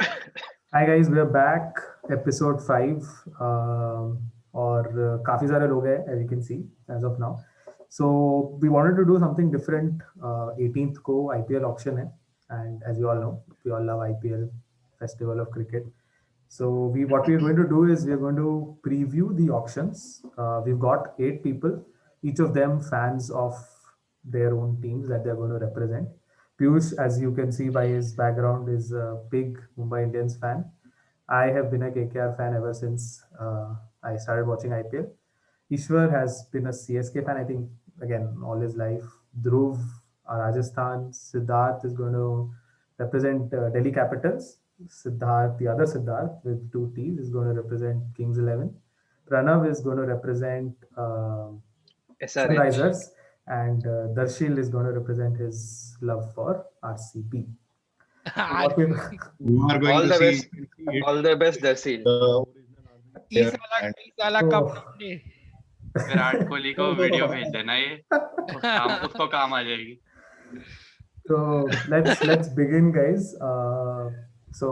Hi guys, we are back. Episode 5. और काफ़ी सारे लोग हैं as you can see as of now. So we wanted to do something different. 18th को IPL auction है, and as you all know, we all love IPL, Festival of Cricket. So what we are going to do is we are going to preview the auctions. We've got 8 people, each of them fans of their own teams that they're going to represent. Piyush, as you can see by his background, is a big Mumbai Indians fan. I have been a KKR fan ever since I started watching IPL. Ishwar has been a CSK fan, I think, again, all his life. Dhruv, Rajasthan. Siddharth is going to represent Delhi Capitals. Siddharth, the other Siddharth with 2 T's, is going to represent Kings 11. Pranav is going to represent SRH. Sunrisers, and Darshil is going to represent his love for RCB. So what we You are going All to the see best. All the best, Darsil. the original RCB player and 30 cup oh, अपने विराट कोहली को video भेज देना ये उसको काम आ जाएगी. so let's begin, guys. So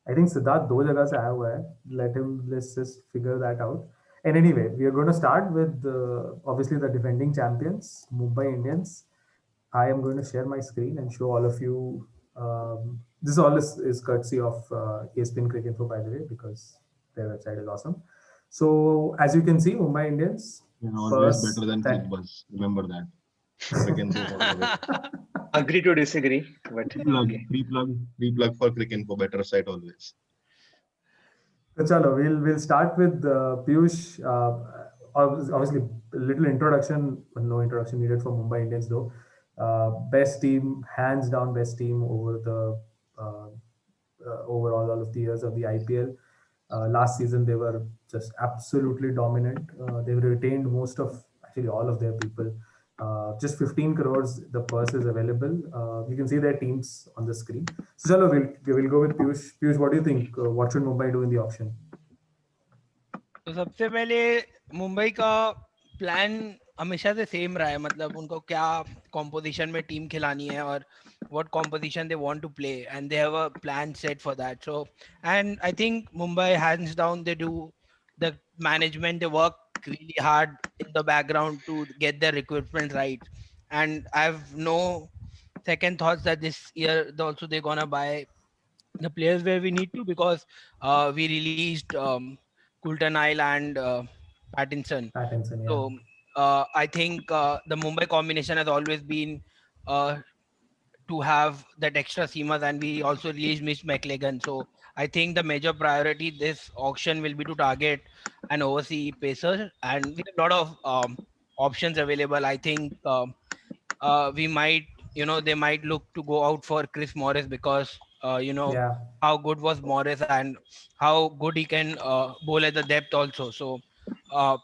I think Siddharth दो जगह से आया हुआ है. Let's just figure that out. And anyway, we are going to start with obviously the defending champions, Mumbai Indians. I am going to share my screen and show all of you. This all is courtesy of ESPN Cricket Info, by the way, because their website is awesome. So as you can see, Mumbai Indians always first. better than ClickBuzz. Remember that. Cricket Info all the way. Agree to disagree, but okay. Free plug for Cricket Info, better site always. So chalo, we'll start with Piyush. Obviously, a little introduction, but no introduction needed for Mumbai Indians though. Best team, hands down, best team over the overall all of the years of the IPL. Last season they were just absolutely dominant. They retained most of, actually all of their people. Just 15 crores, the purse is available. You can see their teams on the screen. So chalo, we'll go with Piyush. Piyush, what do you think? What should Mumbai do in the auction? तो सबसे पहले मुंबई का plan हमेशा से same रहा है, मतलब उनको क्या कॉम्पोजिशन में टीम खिलानी है और what composition they want to play, and they have a plan set for that. So, and I think Mumbai, hands down, they do the management, they work really hard in the background to get their recruitment right. And I have no second thoughts that this year also they're gonna buy the players where we need to, because we released Coulter Nile and Pattinson. Pattinson, yeah. So I think the Mumbai combination has always been uh, to have that extra seamers, and we also released Mitch McLagan. So I think the major priority this auction will be to target an overseas pacer, and we have a lot of options available. I think we might, they might look to go out for Chris Morris, because Yeah. how good was Morris and how good he can bowl at the depth also. So uh,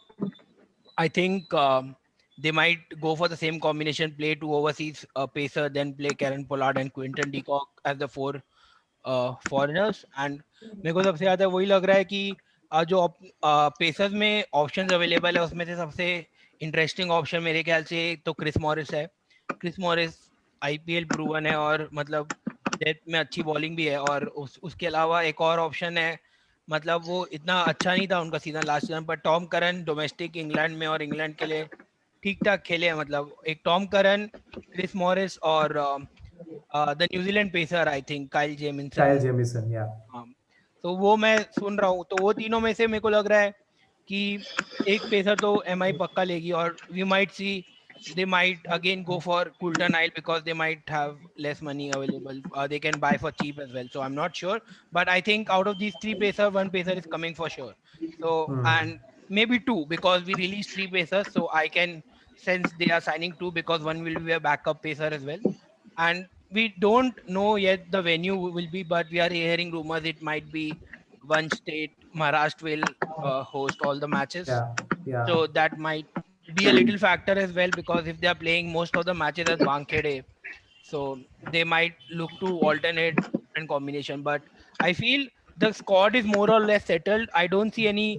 I think they might go for the same combination, play two overseas pacer, then play Karen Pollard and Quinton de Kock as the four foreigners. And मेरे को सबसे ज़्यादा वही लग रहा है कि जो पेसर्स में ऑप्शंस अवेलेबल है उसमें से सबसे इंटरेस्टिंग ऑप्शन मेरे ख्याल से तो क्रिस मॉरिस है. क्रिस मॉरिस आईपीएल प्रूवन है और मतलब डेप्थ में अच्छी बॉलिंग भी है, और उसके अलावा एक और ऑप्शन है, मतलब वो इतना अच्छा नहीं था उनका सीजन लास्ट सीजन, पर टॉम करन डोमेस्टिक इंग्लैंड में और इंग्लैंड के लिए ठीक ठाक खेले हैं. मतलब एक टॉम करन, क्रिस मॉरिस और the New Zealand pacer I think Kyle Jameson. Kyle Jamieson, yeah. हाँ, तो वो मैं सुन रहा हूँ, तो वो तीनों में से मेरे को लग रहा है कि एक पेसर तो एमआई पक्का लेगी, और we might see they might again go for Coulter Nile because they might have less money available. They can buy for cheap as well. So I'm not sure, but I think out of these three pacer, one pacer is coming for sure. So and maybe two, because we released three pacers, so I can sense they are signing two because one will be a backup pacer as well. And we don't know yet the venue will be, but we are hearing rumors it might be one state. Maharashtra will host all the matches, Yeah. Yeah. so that might be a little factor as well, because if they are playing most of the matches at Wankhede, so they might look to alternate different combination. But I feel the squad is more or less settled. I don't see any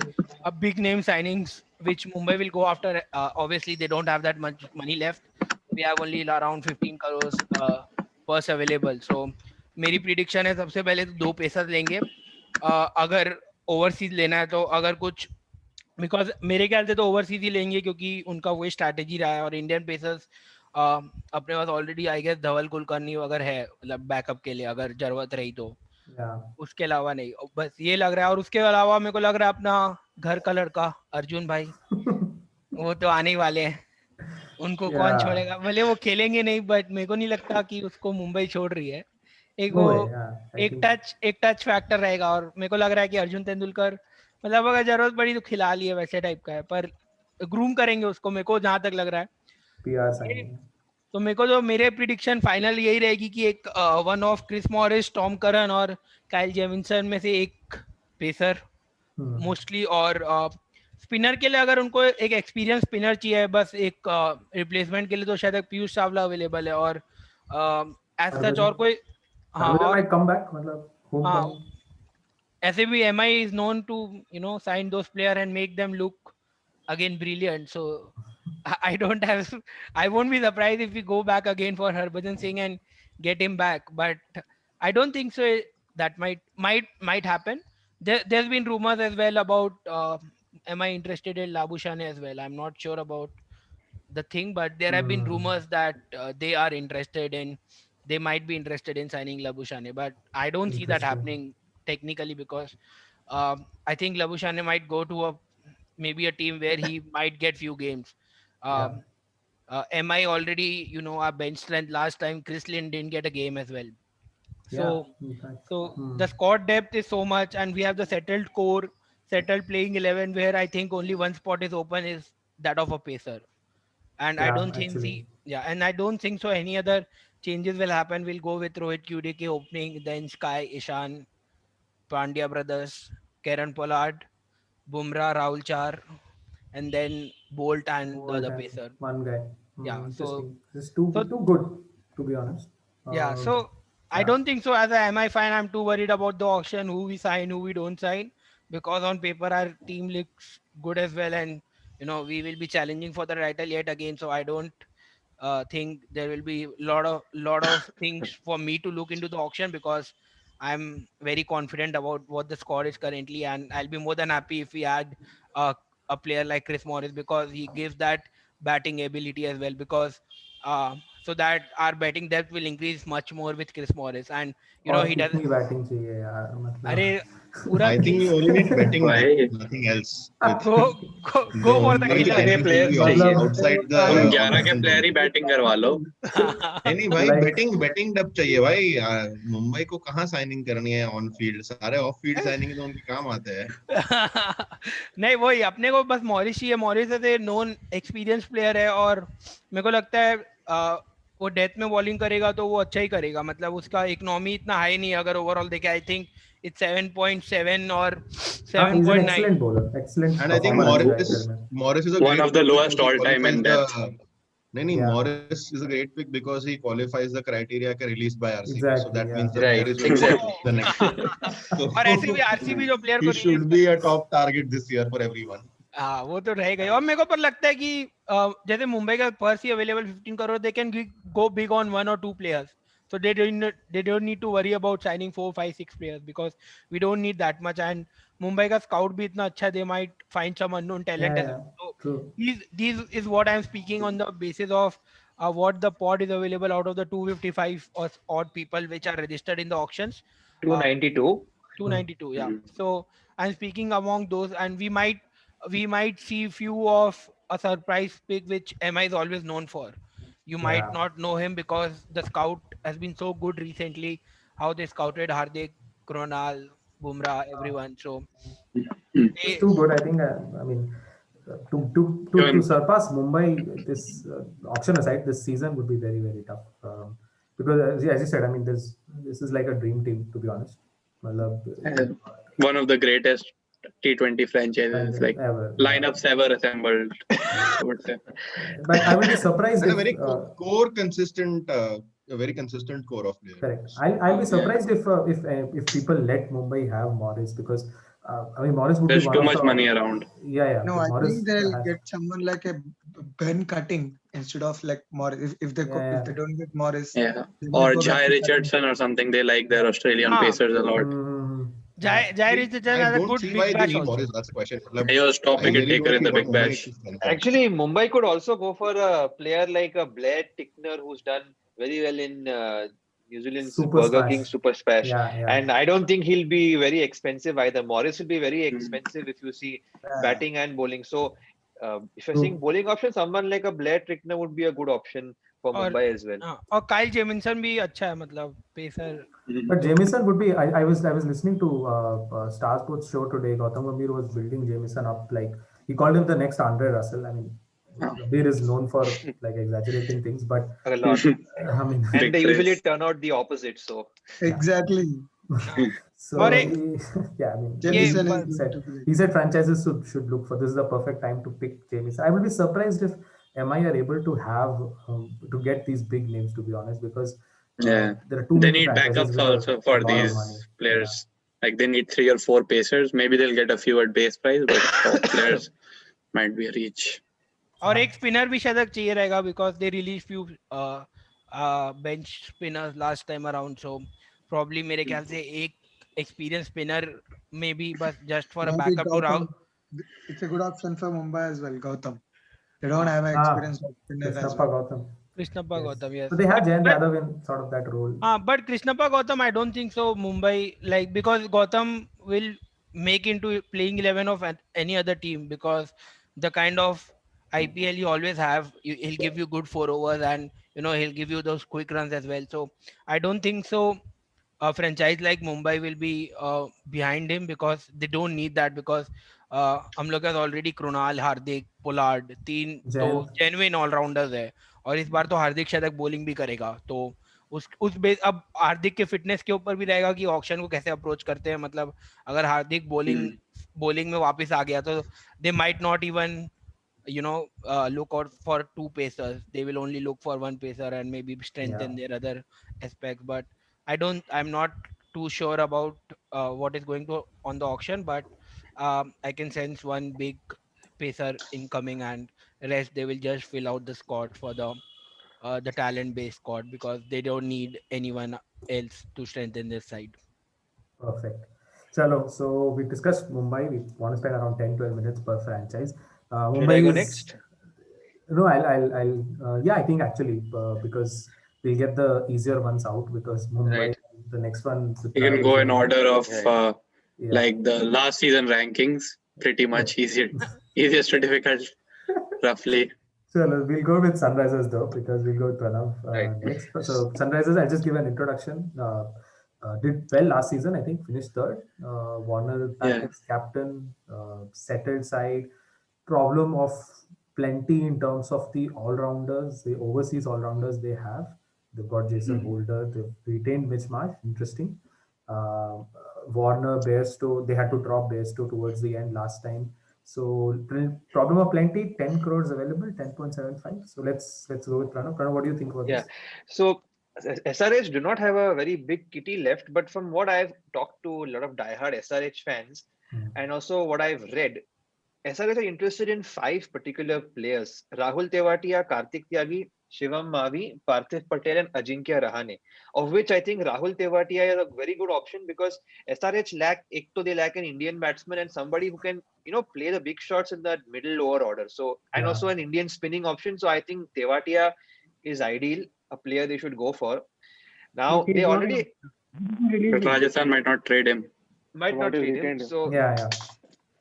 big name signings which Mumbai will go after. Obviously, they don't have that much money left. We have only around 15 crores purse available. So मेरी prediction है सबसे पहले तो 2 pacer लेंगे अगर overseas लेना है तो, अगर कुछ बिकॉज मेरे ख्याल से तो ओवरसीज ही लेंगे क्योंकि उनका वही स्ट्रैटेजी रहा है और इंडियन पेसर्स अपने पास ऑलरेडी आई गेस धवल कुलकर्णी अगर है मतलब बैकअप के लिए अगर जरूरत रही तो, उसके अलावा नहीं बस ये लग रहा है। और उसके अलावा मेरे को लग रहा है अपना घर का लड़का अर्जुन भाई वो तो आने ही वाले हैं, उनको कौन छोड़ेगा, भले वो खेलेंगे नहीं बट मेरे को नहीं लगता कि उसको मुंबई छोड़ रही है। एक वो एक टच फैक्टर रहेगा और मेरे को लग रहा है कि अर्जुन तेंदुलकर मतलब अगर जरूरत पड़ी तो खिला लिए वैसे टाइप का है, पर ग्रूम करेंगे उसको मेरे को जहां तक लग रहा है PR साइनिंग। तो मेरे को तो मेरे प्रिडिक्शन फाइनल यही रहेगी कि एक one of Chris Morris, Tom Curran और काइल जेमिसन में से एक पेसर मोस्टली। और स्पिनर के लिए अगर उनको एक एक्सपीरियंस स्पिनर चाहिए बस एक रिप्लेसमेंट के लिए तो शायद एक पीयूष चावला अवेलेबल है और एज सच और कोई हाँ और कम बैक मतलब हाँ ऐसे भी MI is known to sign those player and make them look again brilliant, so I won't be surprised if we go back again for Harbhajan Singh and get him back, but I don't think so that might happen. There's been rumors as well about MI interested in Labuschagne as well. I'm not sure about the thing, but there have been rumors that they might be interested in signing Labuschagne, but I don't see that happening technically because I think Labuschagne might go to maybe a team where he might get few games. MI already, our bench strength last time, Chris Lynn didn't get a game as well. So the squad depth is so much, and we have the settled core, settled playing 11, where I think only one spot is open is that of a pacer. And I don't think so any other changes will happen. We'll go with Rohit QDK opening, then Sky, Ishan, Pandya brothers, Karen Pollard, Bumrah, Rahul Char, and then Bolt and the other pacer. One guy. So it's too good to be honest. I don't think so. As a MI fan, I'm too worried about the auction, who we sign, who we don't sign, because on paper our team looks good as well, and we will be challenging for the title yet again. So I don't think there will be lot of things for me to look into the auction because I'm very confident about what the score is currently, and I'll be more than happy if we add a player like Chris Morris because he gives that batting ability as well, because so that our batting depth will increase much more with Chris Morris, and he doesn't batting चाहिए यार अरे I think you only need betting, nothing else. go for the outside the 11 के player ही batting करवा लो। नहीं भाई betting depth चाहिए भाई। मुंबई को कहाँ साइनिंग करनी है ऑन फील्ड, सारे ऑफ फील्ड साइनिंग तो उनके काम आते हैं। नहीं वही अपने को बस मॉरिस ही है, मॉरिस ऐसे नॉन एक्सपीरियंस प्लेयर है और मेरे को लगता है वो डेथ में बॉलिंग करेगा तो वो अच्छा ही करेगा, मतलब उसका इकोनॉमी इतना हाई नहीं है अगर ओवरऑल देखे। I think it's 7.7 or 7.9. Excellent bowler, excellent. And I think Morris is one of the lowest all time in depth. Morris is a great pick because he qualifies the criteria released by RCB. Exactly, so that means the next year. और ऐसे भी RCB जो player को should be a top target this year for everyone. हाँ वो तो रहेगा। और मेरे को पर लगता है कि जैसे मुंबई का purse he available 15 crore, they can go big on 1 or 2 players. So they don't need to worry about signing 4, 5, 6 players because we don't need that much. And Mumbai का scout भी इतना अच्छा, they might find some unknown talent. So these is what I'm speaking on the basis of what the pod is available out of the 255 or odd people which are registered in the auctions. 292, yeah. So I'm speaking among those, and we might see few of a surprise pick which MI is always known for. You might not know him because the scout has been so good recently, how they scouted Hardik, Kronal, Bumrah, everyone. So it's too good. I think. I mean, to surpass Mumbai, this auction aside, this season would be very, very tough. Because as you said, I mean, this is like a dream team, to be honest. One of the greatest T20 franchises, like ever. Lineups ever assembled, I would say. But I would be surprised and if a very core consistent, a very consistent core of players. Correct. I'll be surprised if people let Mumbai have Morris, because I mean Morris would There's be too much money around. Yeah. No, I think they'll get someone like a Ben Cutting instead of like Morris. If they Yeah. if they don't get Morris, Yeah. they might Or go back Jai to Richardson or something. They like their Australian Ah. pacers a lot. Mhm. Jai Richardson I has a don't good see big why they bash need also. Morris. That's the question. Matlab, He was top I wicket really taker don't in see the what big Mumbai bash. is stand for. Actually, Mumbai could also go for a player like a Blair Tickner, who's done very well in New Zealand's Super Burger Smash. King Super Smash. Yeah, yeah. And I don't think he'll be very expensive either. Morris will be very Hmm. expensive if you see Yeah. batting and bowling. So if you're True. seeing bowling option, someone like a Blair Tickner would be a good option for और Mumbai as well. और Kyle Jameson भी अच्छा है मतलब pacer. But Jamieson would be. I was listening to Star Sports show today. Gautam Gambhir was building Jamieson up like he called him the next Andre Russell. I mean, Oh. Gambhir is known for like exaggerating things, but A lot. I mean, And Big they usually praise. turn out the opposite. So Exactly. so और yeah, I mean, Jamieson but- is said, going to be. he said franchises should look for this is the perfect time to pick Jamieson. I would be surprised if MI are able to have to get these big names, to be honest, because Yeah. there are too They many need franchises backups with also a for lot of these money. players. Like they need 3 or 4 pacers. Maybe they'll get a few at base price, but top players might be a reach. और एक spinner भी शायद चाहिए रहेगा because they released few bench spinners last time around, so probably मेरे ख्याल से एक experienced spinner maybe बस just for a Maybe backup to Rahul. Gautam. It's a good option for Mumbai as well. Gautam. They don't have an experienced spinner as Krishnappa well. Gautam. Krishnappa Yes. Gautam, yes. So they have Jayant But- Yadav in sort of that role. but Krishnappa Gautam, I don't think so. Mumbai, like, because Gautam will make into playing 11 of any other team because the kind of IPL you always have, he'll give you good 4 overs and he'll give you those quick runs as well. So I don't think so. A franchise like Mumbai will be behind him because they don't need that because हम लोग के पास already Krunal, Hardik, Pollard 3 तो Jayant. genuine all-rounders है और इस बार तो हार्दिक शायद bowling भी करेगा तो उस बेस अब हार्दिक के फिटनेस के ऊपर भी रहेगा कि ऑक्शन को कैसे अप्रोच करते हैं मतलब अगर हार्दिक बॉलिंग में वापस आ गया तो they might not even look out for 2 pacers. They will only look for 1 pacer and maybe strengthen their other aspects. But I'm not too sure about what is going to on the auction, but I can sense one big pacer incoming and rest they will just fill out the squad for the talent based squad because they don't need anyone else to strengthen this side. Perfect. Chalo, so we discussed Mumbai. We want to spend around 10-12 minutes per franchise. should Mumbai I go is, next? No, I'll yeah, I think actually because we'll get the easier ones out because Mumbai, Right. the next one. You can go in order of Right. like the last season rankings, pretty much easiest to difficult, roughly. So we'll go with Sunrisers though because we'll go with Pranav Right. next. So Sunrisers, I'll just give an introduction. Did well last season, I think finished third. Warner back as captain, settled side. Problem of plenty in terms of the all-rounders, the overseas all-rounders they have. They've got Jason Holder, they've retained Mitch Marsh, interesting. Warner, Bairstow, they had to drop Bairstow towards the end last time. So problem of plenty, 10 crores available, 10.75. So let's go with Pranav. Pranav, what do you think about Yeah. this? So SRH do not have a very big kitty left, but from what I've talked to a lot of diehard SRH fans and also what I've read, SRH are interested in 5 particular players: Rahul Tewatia, Karthik Tyagi, Shivam Mavi, Parthiv Patel, and Ajinkya Rahane. Of which I think Rahul Tewatia is a very good option because SRH they lack an Indian batsman and somebody who can play the big shots in that middle lower order. So and also an Indian spinning option. So I think Tewatia is ideal, a player they should go for. Now they already But Rajasthan might not trade him. might not trade him. So Yeah.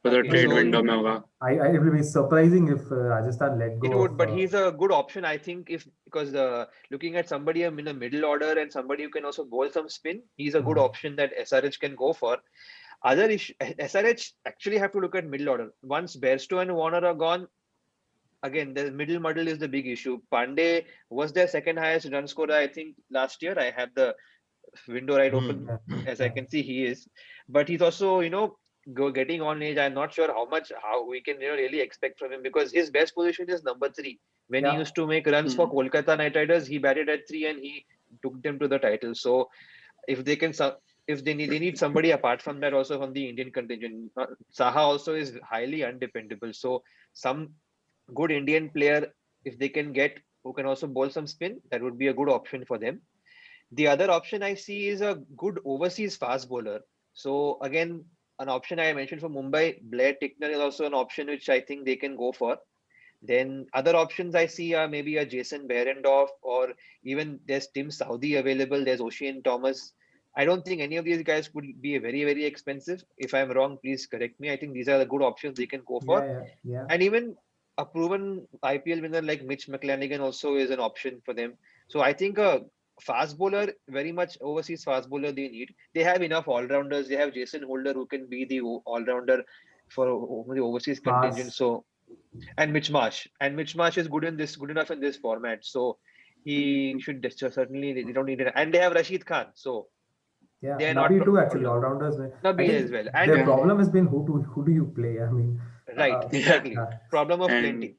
So the Okay, trade so- window mein hoga. It will be surprising if Rajasthan let go. it would, of, but he's a good option, I think, because looking at somebody in the middle order and somebody who can also bowl some spin, he's a good option that SRH can go for. Other issue, SRH actually have to look at middle order. Once Bairstow and Warner are gone, again the middle muddle is the big issue. Pandey was their second highest run scorer, I think, last year. I have the window right open, as I can see he is, but he's also getting on age. I'm not sure how we can really expect from him because his best position is number 3. When he used to make runs for Kolkata Knight Riders, he batted at 3 and he took them to the title. So if they can, if they need somebody apart from that also from the Indian contingent. Saha also is highly undependable. So some good Indian player if they can get who can also bowl some spin, that would be a good option for them. The other option I see is a good overseas fast bowler. So again, an option I mentioned for Mumbai, Blair Tickner is also an option which I think they can go for. Then other options I see are maybe a Jason Behrendorff, or even there's Tim Saudi available. There's Ocean Thomas. I don't think any of these guys would be very, very expensive. If I'm wrong, please correct me. I think these are the good options they can go for. Yeah. And even a proven IPL winner like Mitch McClenaghan also is an option for them. So I think a fast bowler, very much overseas fast bowler they need. They have enough all-rounders. They have Jason Holder who can be the all-rounder for the overseas contingent. So, and Mitch Marsh. And Mitch Marsh is good enough in this format. So he should certainly, they don't need it. And they have Rashid Khan. So yeah, they are Nabi not too actually, all-rounders. Nabi as well. And the problem has been who do you play? I mean, right, exactly. Problem of And- plenty.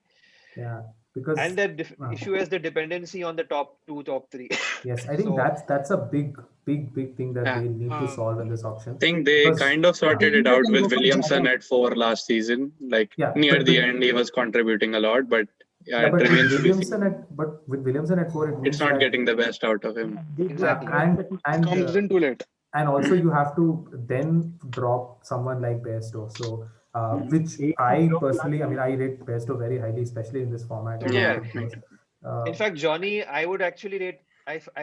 Yeah, because And the issue is the dependency on the top 2, top 3. yes, I think So- that's a big thing that Yeah. they need to solve in this auction. I think they Because- kind of sorted it out with Williamson at 4 last season. Like Yeah, near but the with- end, he was contributing a lot, but yeah, Yeah, it but with remains to be seen. Williamson at 4, it means It's not that- getting the best out of him. Exactly. and comes in too late. and also you have to then drop someone like Bairstow. So which I personally, I mean, I rate Bairstow very highly, especially in this format. Yeah. In fact, Johnny, I would actually rate.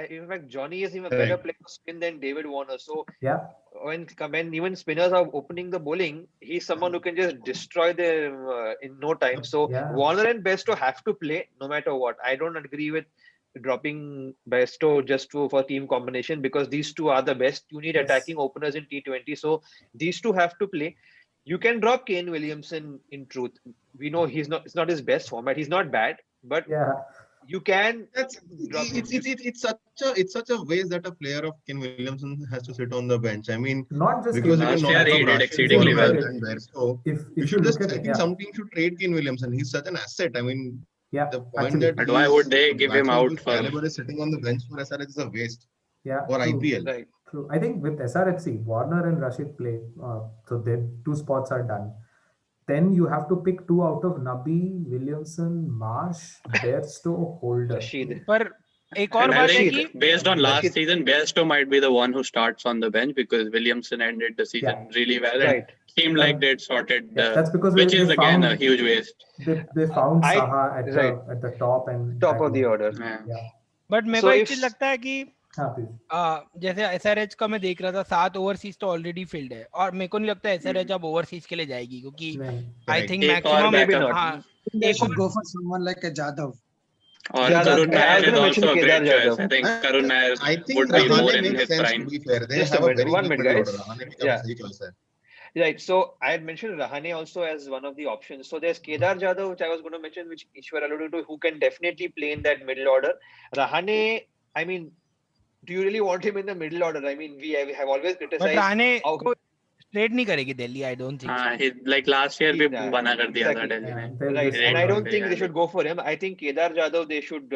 In fact, Johnny is even a better Correct. player for spin than David Warner. So yeah, when even spinners are opening the bowling, he's someone who can just destroy them in no time. So Yeah. Warner and Bairstow have to play no matter what. I don't agree with dropping Bairstow just for team combination, because these two are the best. You need Yes. attacking openers in T20. So these two have to play. You can drop Kane Williamson in truth. We know it's not his best format. He's not bad, but yeah, you can That's drop him. it's such a waste that a player of Ken Williamson has to sit on the bench. I mean, not just because Kane you Last can year knock he out did Rashid exceedingly Khan well. and Bairstow. if You you should look just, at I it, think yeah, some team should trade Ken Williamson. He's such an asset. I mean, yeah, the point actually, that But why would they give him batsman out whose for- caliber is sitting on the bench for SRH is a waste yeah, for true. IPL. Right. True. I think with SRHC, Warner and Rashid play, so their 2 spots are done. Then you have to pick 2 out of Nabi, Williamson, Marsh, Bairstow, Holder. Rashid. पर एक और And I बात है think कि based on last Rashid- season, Bairstow might be the one who starts on the bench because Williamson ended the season Yeah. really well and Right. seemed like they'd sorted, Yeah, that's because which they is again found- a huge waste. They found I- Saha at right. the top and Top that of the one. order. Yeah. Yeah. But मेरे So को एक if- चीज लगता है कि हाँ, please. जैसे SRH का मैं देख रहा था 7 ओवरसीज तो ऑलरेडी फील्ड है और मेरे को नहीं लगता एसआरएच अब ओवरसीज के लिए जाएगी क्योंकि नहीं. आई Correct. थिंक एक और मैक्सिमम backup. हाँ They एक should और go for someone like a Jadhav. Or Yeah, Karun I Nair was is gonna mention also a great Kedar choice. Jadhav. I think Karun Nair I think would be more Rahane in makes his sense prime. to be fair. They Just a have a minute, very one deep minute, middle guys. order. Rahane भी Yeah. सही choice है. Right. So I had mentioned Rahane also as one of the options. So there's Kedar Jadhav, which I was going to mention, which Ishwar alluded to, who can definitely play in that middle order. Rahane, I mean, do you really want him in the middle order? I mean, we have always but criticized. रहने how- को trade नहीं करेगी Delhi I don't think He like last year भी Yeah, बना कर दिया था exactly. Delhi Yeah, ने. they'll Right, just and I hold don't on. think they should go for him. I think Kedar Jadhav they should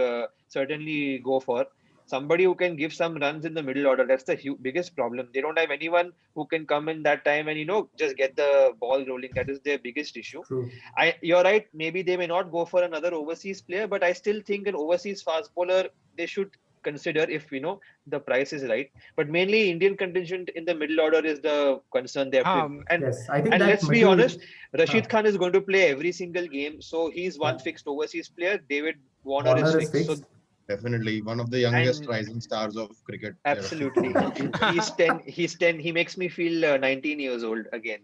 certainly go for somebody who can give some runs in the middle order. That's the biggest problem. They don't have anyone who can come in that time and just get the ball rolling. That is their biggest issue. True. You're right. Maybe they may not go for another overseas player, but I still think an overseas fast bowler they should consider if the price is right. But mainly Indian contingent in the middle order is the concern they have to. And Yes, I think and that let's be middle- honest, Rashid Huh. Khan is going to play every single game, so he's one Yeah. fixed overseas player. David Warner, Warner is fixed. So Definitely one of the youngest And- rising stars of cricket. absolutely, he's 10. He's 10. He makes me feel 19 years old again.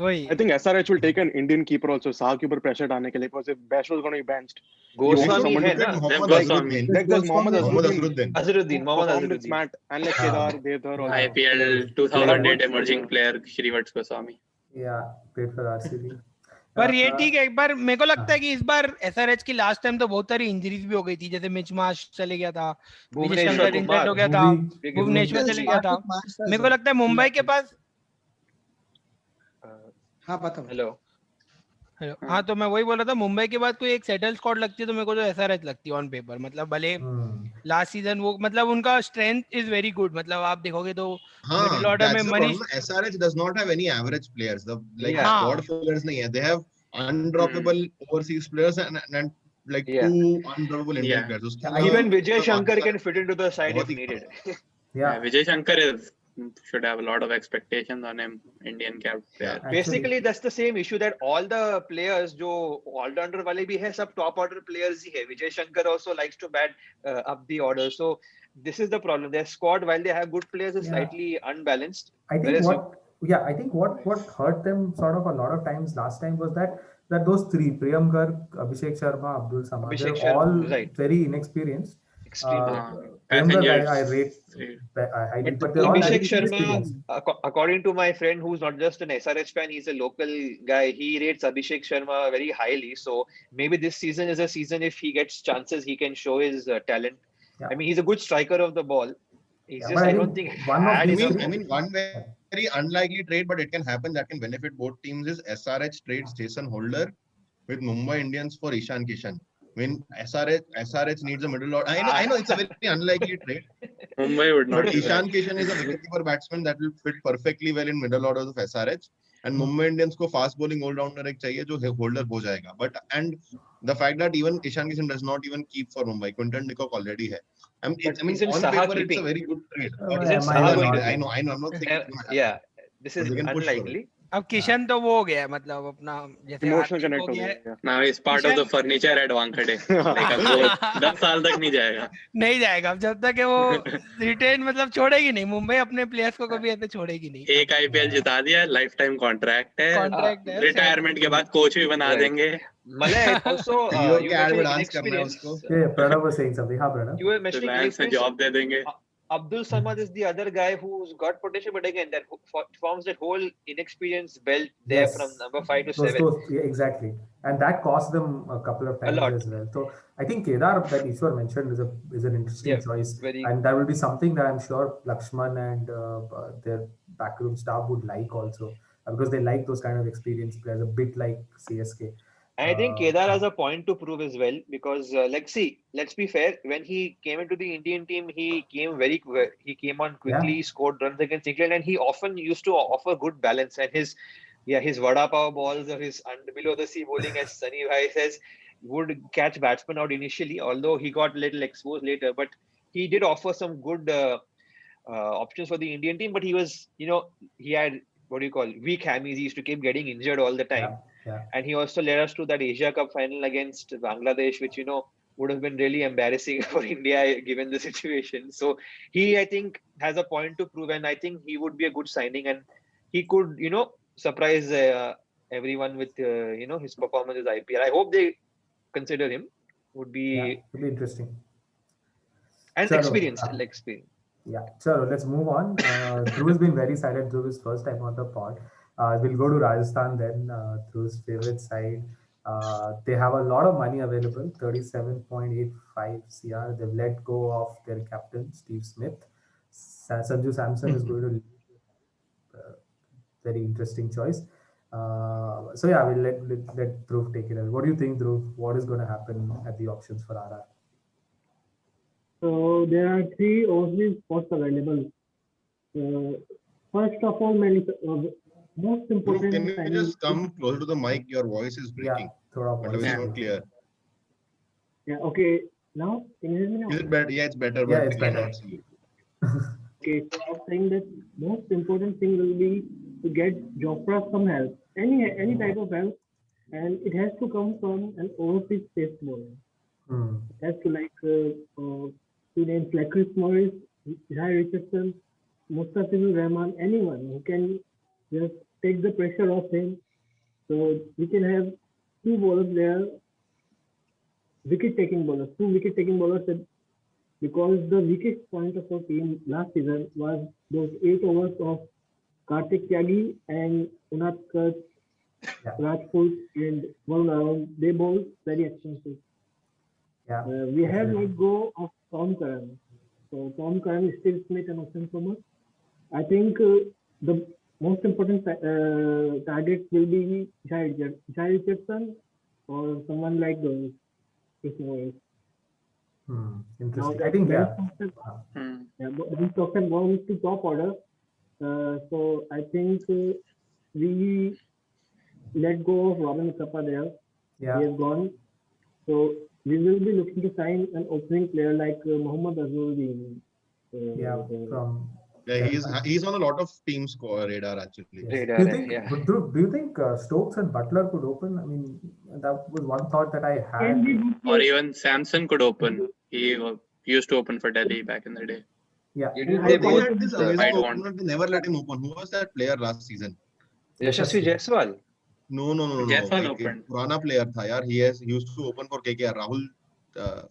वही I think SRH will take an Indian keeper also. Saha के ऊपर pressure डालने के लिए because if Bairstow is going to be benched. Goswami someone hai Look at na? Mohammad They've got Azharuddin. Like there's Mohammad Mohammad Azharuddin. Azharuddin. Azharuddin, Mohammad Performed in Azharuddin. SMAT and like Ah. Kedar, Devdhar also. IPL 2008 emerging player Shrivats Goswami. Yeah, played for RCB. पर ये ठीक है एक बार मेरे को लगता है कि इस बार एसआरएच की लास्ट टाइम तो बहुत सारी इंजरीज भी हो गई थी जैसे मिच मार्श चले गया था विजय भुवनेश्वर शंकर इंजर्ड हो कुमार, गया था Bhuvi- भुवनेश्वर Yes, चले गया था Mark Marsh as मेरे को well. लगता है मुंबई के पास हाँ बताओ. Hello. हाँ तो मैं वही बोल रहा था मुंबई के बाद कोई एक सेटल स्क्वाड लगती है तो मेरे को जो एसआरएच लगती है ऑन पेपर मतलब भले लास्ट सीजन वो मतलब उनका स्ट्रेंथ इज वेरी गुड मतलब आप देखोगे तो मिडिल ऑर्डर में That's the Manish problem. SRH does not have any average players. The Yeah. squad players नहीं है. They have undroppable overseas players and like Yeah. two unbelievable Indian Yeah. players. उसके Yeah, अलावा Even Vijay मतलब Shankar बाकी can सारे fit into the side if बहुत ही needed. Yeah, Vijay Shankar should have a lot of expectations on him. Indian cap player. actually, Basically, that's the same issue that all the players जो all-rounder वाले भी है, सब top order players ही है. Vijay Shankar also likes to bat up the order. So this is the problem. Their squad, while they have good players, is Yeah. slightly unbalanced. I think Whereas I think what hurt them sort of a lot of times last time was that those three, Priyam Garg, Abhishek Sharma, Abdul Samad, Abhishek they're all Sharma, right. very inexperienced. Extremely. Priyam Garg, Passengers. I rate highly, but they're all Abhishek very Sharma, inexperienced. according to my friend who's not just an SRH fan, he's a local guy. He rates Abhishek Sharma very highly. So maybe this season is a season if he gets chances, he can show his talent. Yeah. I mean, he's a good striker of the ball. He's Yeah, just, but I don't think one of had these enough. three- I mean, one very unlikely trade, but it can happen that can benefit both teams is SRH trades Jason Holder with Mumbai Indians for Ishan Kishan. When SRH needs a middle order. I know it's a very unlikely trade, Mumbai would not but do that. Ishan Kishan is a wicketkeeper batsman that will fit perfectly well in middle orders of SRH. And Mumbai Indians को fast bowling all rounder एक चाहिए जो holder हो जाएगा. But and the fact that even Ishan Kishan does not even keep for Mumbai, Quinton de Kock already है. I mean, isn't on Saha paper it's keeping? a very good trade. Oh, But yeah, it's Saha going unlikely. to- I know. I'm not saying it's gonna happen. Yeah, this is But they can push for it. unlikely. अब किशन तो वो हो गया है, मतलब अपना जैसे emotional हार्दिक connect हो हो गया है, गया Now he's part of the furniture at Wankhede. Like वो 10 साल तक नहीं जाएगा. नहीं जाएगा अब जब तक है वो रिटेन मतलब छोड़ेगी नहीं, मुंबई अपने प्लेयर्स को कभी ऐसे छोड़ेगी नहीं. एक IPL जिता दिया, लाइफ टाइम कॉन्ट्रैक्ट है. कॉन्ट्रैक्ट है, रिटायरमेंट के बाद कोच भी बना Right. देंगे. Malay also, Rio you के ad में mentioned dance करना है inexperience. उसको. Yeah, Pranav was saying something. हाँ, Pranav. You were mentioning Reliance में inexperience. जॉब दे देंगे. Abdul Samad is the other guy who's got potential, but again, that forms that whole inexperienced belt there Yes. from number 5 to Those 7. yeah, exactly, and that cost them a couple of times lot. as well. So I think Kedar that Ishwar mentioned is an interesting Yeah, choice, very- and that will be something that I'm sure Lakshman and their backroom staff would like also, because they like those kind of experienced players, a bit like CSK. And I think Kedar has a point to prove as well because let's be fair. When he came into the Indian team, he came on quickly, scored runs against England, and he often used to offer good balance. And his vada pav balls or his below the sea bowling, as Sunny Bhai says, would catch batsmen out initially. Although he got a little exposed later, but he did offer some good options for the Indian team. But he was, he had weak hammies. He used to keep getting injured all the time. Yeah. And he also led us to that Asia Cup final against Bangladesh, which, would have been really embarrassing for India given the situation. So he, I think, has a point to prove, and I think he would be a good signing, and he could, surprise everyone with, his performance as IPL. I hope they consider him. Would be It'll be interesting. and Chalo, experienced. Yeah, so let's move on. Dhruv has been very silent. Dhruv is first time on the pod. We'll go to Rajasthan then, Dhruv's favorite side. They have a lot of money available, 37.85 CR. They've let go of their captain, Steve Smith. Sanju Samson is going to lead. Very interesting choice. So yeah, we'll let Dhruv take it. What do you think, Dhruv? What is going to happen at the options for RR? So there are 3 overseas spots available. First of all, most important. Can you just come closer to the mic? Your voice is breaking. Yeah, it's not clear. Yeah. Okay. Now can you hear me now? Is it better? Yeah, it's better. Yeah, but it's we better. cannot see you. Okay. So I was saying that most important thing will be to get Jofra some help, any type of help, and it has to come from an overseas pace bowler. It has to two names like Chris Morris, Jai Richardson, Mustafizur Rahman, anyone who can just take the pressure off him. So we can have 2 bowlers there, two wicket-taking bowlers, because the weakest point of our team last season was those 8 overs of Kartik Tyagi and Unadkat, Rajput and Varun Arun. They bowled very expensive. Yeah. We have let go of Tom Curran. So Tom Curran is still Smith and option for us. I think the most important target will be Jai Richardson or someone like those. Interesting. I think Ben Stokes have gone to top order. So I think we let go of Robin Uthappa there. Yeah. He has gone. So we will be looking to sign an opening player like Mohammad Azharuddin. Yeah, from Yeah, Denmark. he's on a lot of teams' radar actually. Yes. Radar, Do you think, yeah. Dhruv, do you think Stokes and Butler could open? I mean, that was one thought that I Can had. we book Or a- even Samson could open. He used to open for Delhi back in the day. Yeah. Didn't high they They both? had this I amazing don't want- opener. They never let him open. Who was that player last season? Yashasvi Jaiswal. No. Jaiswal एक opened. पुराना player था यार. He used to open for KKR. Rahul uh,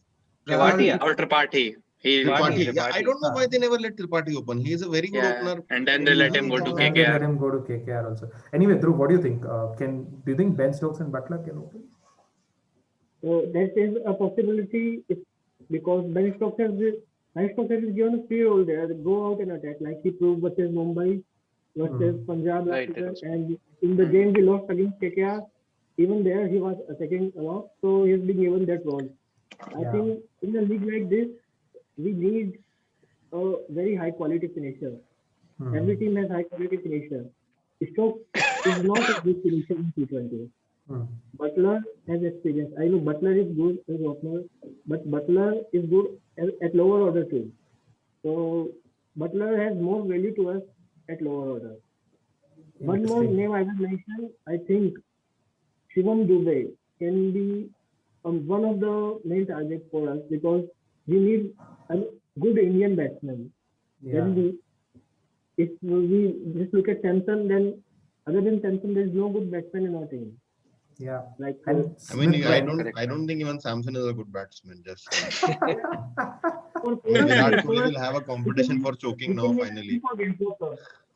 Tewatia. Or Tripathi. He Tripathi. Yeah, I Tripathi. don't know why they never let Tripathi open. He is a very good Yeah, opener. and then they let him go to And they let KKR. him go to KKR also. Anyway, Dhruv, what do you think? Do you think Ben Stokes and Butler can open? That is a possibility because Ben Stokes has given a free role there. Go out and attack like he proved versus Mumbai, versus Punjab last Right, season, that was- and in the game we lost against KKR. Even there he was attacking a lot, so he's been given that role. I Yeah. think in a league like this, we need a very high quality finisher. Every team has high quality finisher. Stokes is not a good finisher in T20. Butler has experience. I know Butler is good as opener, but Butler is good at lower order too. So Butler has more value to us at lower order. One more Interesting. name I will mention, I think Shivam Dubey can be one of the main targets for us because we need a good Indian batsman. Yeah. Then if we just look at Samson, then other than Samson, there is no good batsman in our team. Yeah. Like And I mean, Smith, I don't think even Samson is a good batsman. Just for I mean, Virat Kohli will have a competition for choking now finally.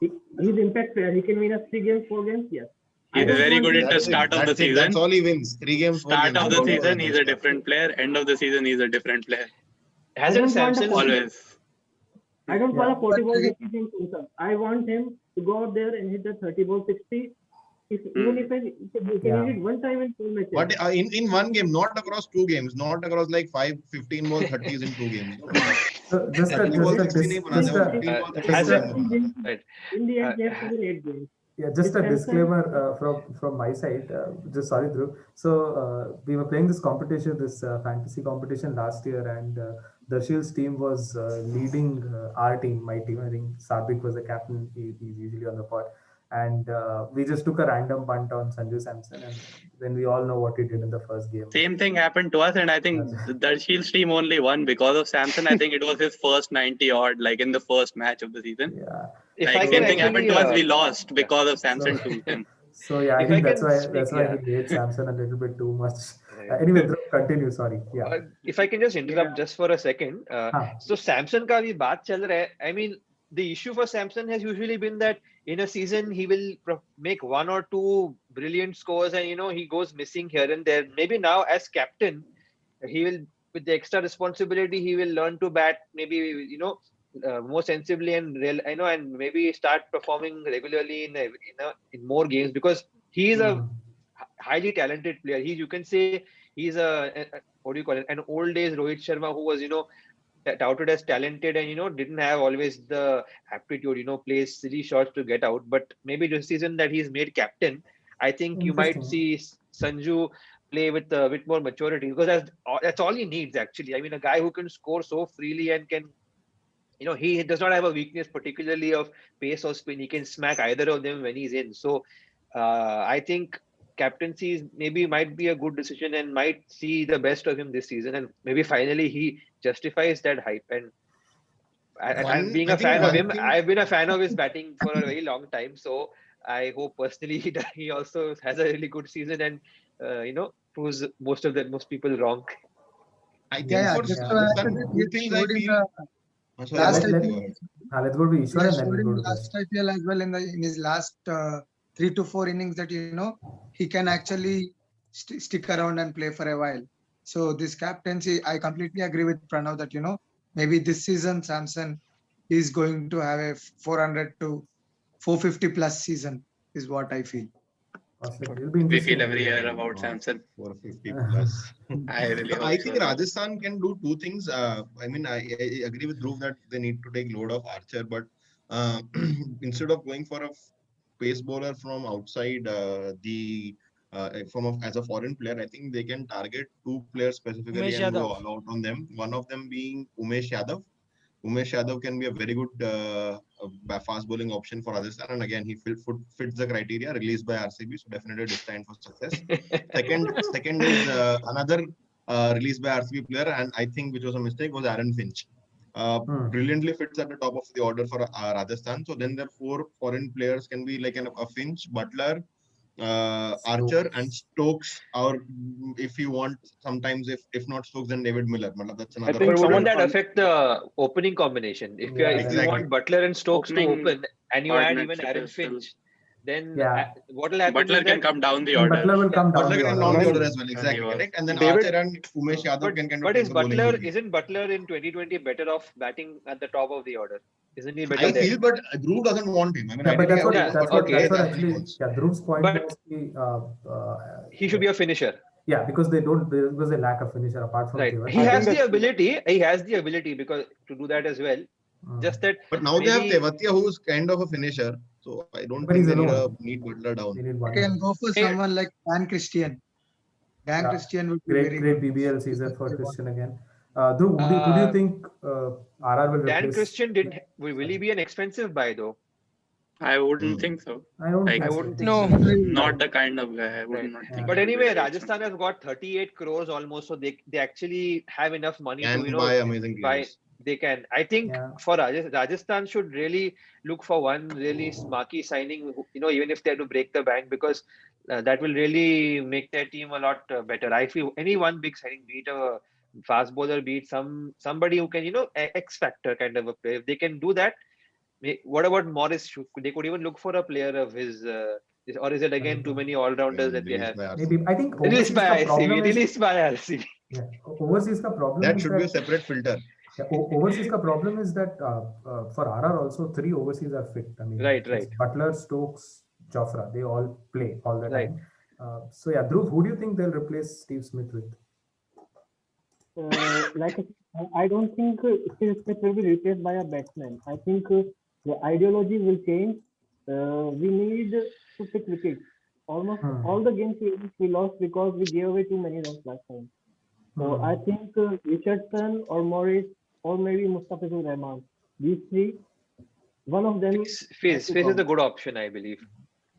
He's impact player. He can win us 3 games, 4 games. Yes. He's very good at the That's it. start of the That's it. season. That's all he wins. 3 games, 4 Start games. of He the don't do season, other he's a stuff. different player. End of the season, he's a different player. Hasn't don't want Samson a- Always. I don't Yeah. want a 40 ball 60 game Samson. I want him to go out there and hit the 30 ball 60. Even if I can Yeah. hit it one time in 4 matches. But in one game, not across 2 games, not across like 15 balls, 30s in 2 games. So just a, 30 balls, just a, 60 नहीं बनाने, just वो a, 15 balls, 30 just hasn't- नहीं बनाने. Right. In the end, they have to win 8 games. yeah, just a Samson- disclaimer from my side. Just sorry, Dhruv. So we were playing this competition, this fantasy competition last year, and Darshil's team was leading our team, my team. I think Sabik was the captain. He's usually on the pod. And we just took a random punt on Sanju Samson, and then we all know what he did in the first game. Same thing happened to us, and I think Darshil's team only won because of Samson. I think it was his first 90 odd, like in the first match of the season. Yeah. If Like I same can thing happened actually, to us. We lost because of Samson So- too. Then. So yeah, I If think I that's can why speak, he hates Samson a little bit too much. Right. Anyway, Dhruv, continue. Sorry. Yeah. if I can just interrupt just for a second. हाँ. So Samson का भी बात चल रहा है. I mean, the issue for Samson has usually been that in a season he will make 1 or 2 brilliant scores, and he goes missing here and there. Maybe now as captain, he will, with the extra responsibility, he will learn to bat maybe more sensibly and and maybe start performing regularly in more games, because he is a highly talented player. You can say he's what do you call it? An old days Rohit Sharma, who was touted as talented and didn't have always the aptitude, plays silly shots to get out. But maybe this season that he's made captain, I think you might see Sanju play with a bit more maturity, because that's all he needs actually. I mean, a guy who can score so freely and can, he does not have a weakness particularly of pace or spin. He can smack either of them when he's in. So I think captaincy might be a good decision and might see the best of him this season, and maybe finally he justifies that hype. And I'm being a fan of him. I've been a fan of his batting for a very long time, so I hope personally he also has a really good season and proves most people wrong. I think Yeah, for just to Samson, add to two that, things he I showed in feel. the last let's go to Ishwar and then showed we'll in go the to last Darshil. IPL as well in his last 3 to 4 innings that he can actually stick around and play for a while. So this captaincy, I completely agree with Pranav that maybe this season Samson is going to have a 400 to 450 plus season is what I feel. Possibly. It'll be We interesting. feel every year about Samson. 450 plus. I really hope I so. think Rajasthan can do 2 things. I mean, I agree with Dhruv that they need to take load of Archer, but instead of going for a pace bowler from outside, the as a foreign player, I think they can target two players specifically Umesh and go Yadav. all out on them. One of them being Umesh Yadav. Umesh Yadav can be a very good fast bowling option for Rajasthan, and again he fits the criteria released by RCB, so definitely destined for success. Second is another released by RCB player, and I think which was a mistake, was Aaron Finch. Brilliantly fits at the top of the order for Rajasthan. So then there are four foreign players can be like a Finch, Butler, Archer and Stokes, or if you want, sometimes if not Stokes, then David Miller. That's another. think But someone- wouldn't that affect the opening combination? If you exactly. want Butler and Stokes Opening to open, and you add even partnership Aaron is still- Finch, then Yeah. what will happen Butler is can that come down the And order. Butler will come down Butler the can order. down the No, order as well, he exactly was- correct. And then David- Archer and Umesh Yadav can kind of but take is the bowling Butler duties. isn't Butler in 2020 better off batting at the top of the order? Isn't he better I there? feel, but Dhruv doesn't want him. I mean, Yeah, but ideally, that's what, I Yeah, would that's go what, for that's KS what as actually, wants. yeah, Dhruv's point But- was He should be a finisher. yeah, because they lack a finisher apart from Right. Thevar. He I has think the ability. He has the ability because to do that as well. Just that But now they have maybe- Tewatia, who's kind of a finisher. So I don't But think he's they alone. need Butler down. They need You one. can go for Hey. someone like Dan Christian. Dan Yeah. Christian would be Great, very great good. BBL season for Christian again. Dhruv, who do you think RR will Dan replace? Christian didn't. Will he be an expensive buy though? I wouldn't Hmm. think so. I don't Like, think I so. wouldn't think No. so. Not the kind of guy. I would Right. not Yeah. think. But he would be anyway, very Rajasthan has got 38 crores almost, so they actually have enough money to Can buy amazing buy. players. They can. I think Yeah. for Rajasthan should really look for one really marquee signing. Even if they have to break the bank, because that will really make their team a lot better. I feel any one big signing, be it a fast bowler, be it somebody who can X factor kind of a player. If they can do that, what about Morris? They could even look for a player of his. Or is it again too many all-rounders that they Released have? by RCB. Maybe I think Released overseas by ka RCB. problem is Released by RCB. yeah, overseas ka problem That is should be a separate filter. overseas ka problem is that for RR also 3 overseas are fit. I mean, Right, it's right. Butler, Stokes, Jofra, they all play all the Right. time. So yeah, Dhruv, who do you think they'll replace Steve Smith with? I don't think Steve Smith will be replaced by a batsman. I think the ideology will change. We need to pick wickets. Almost all the games we lost because we gave away too many runs last time. So I think Richardson or Morris or maybe Mustafizur Rahman, these three, one of them. Fizz is a good option, I believe.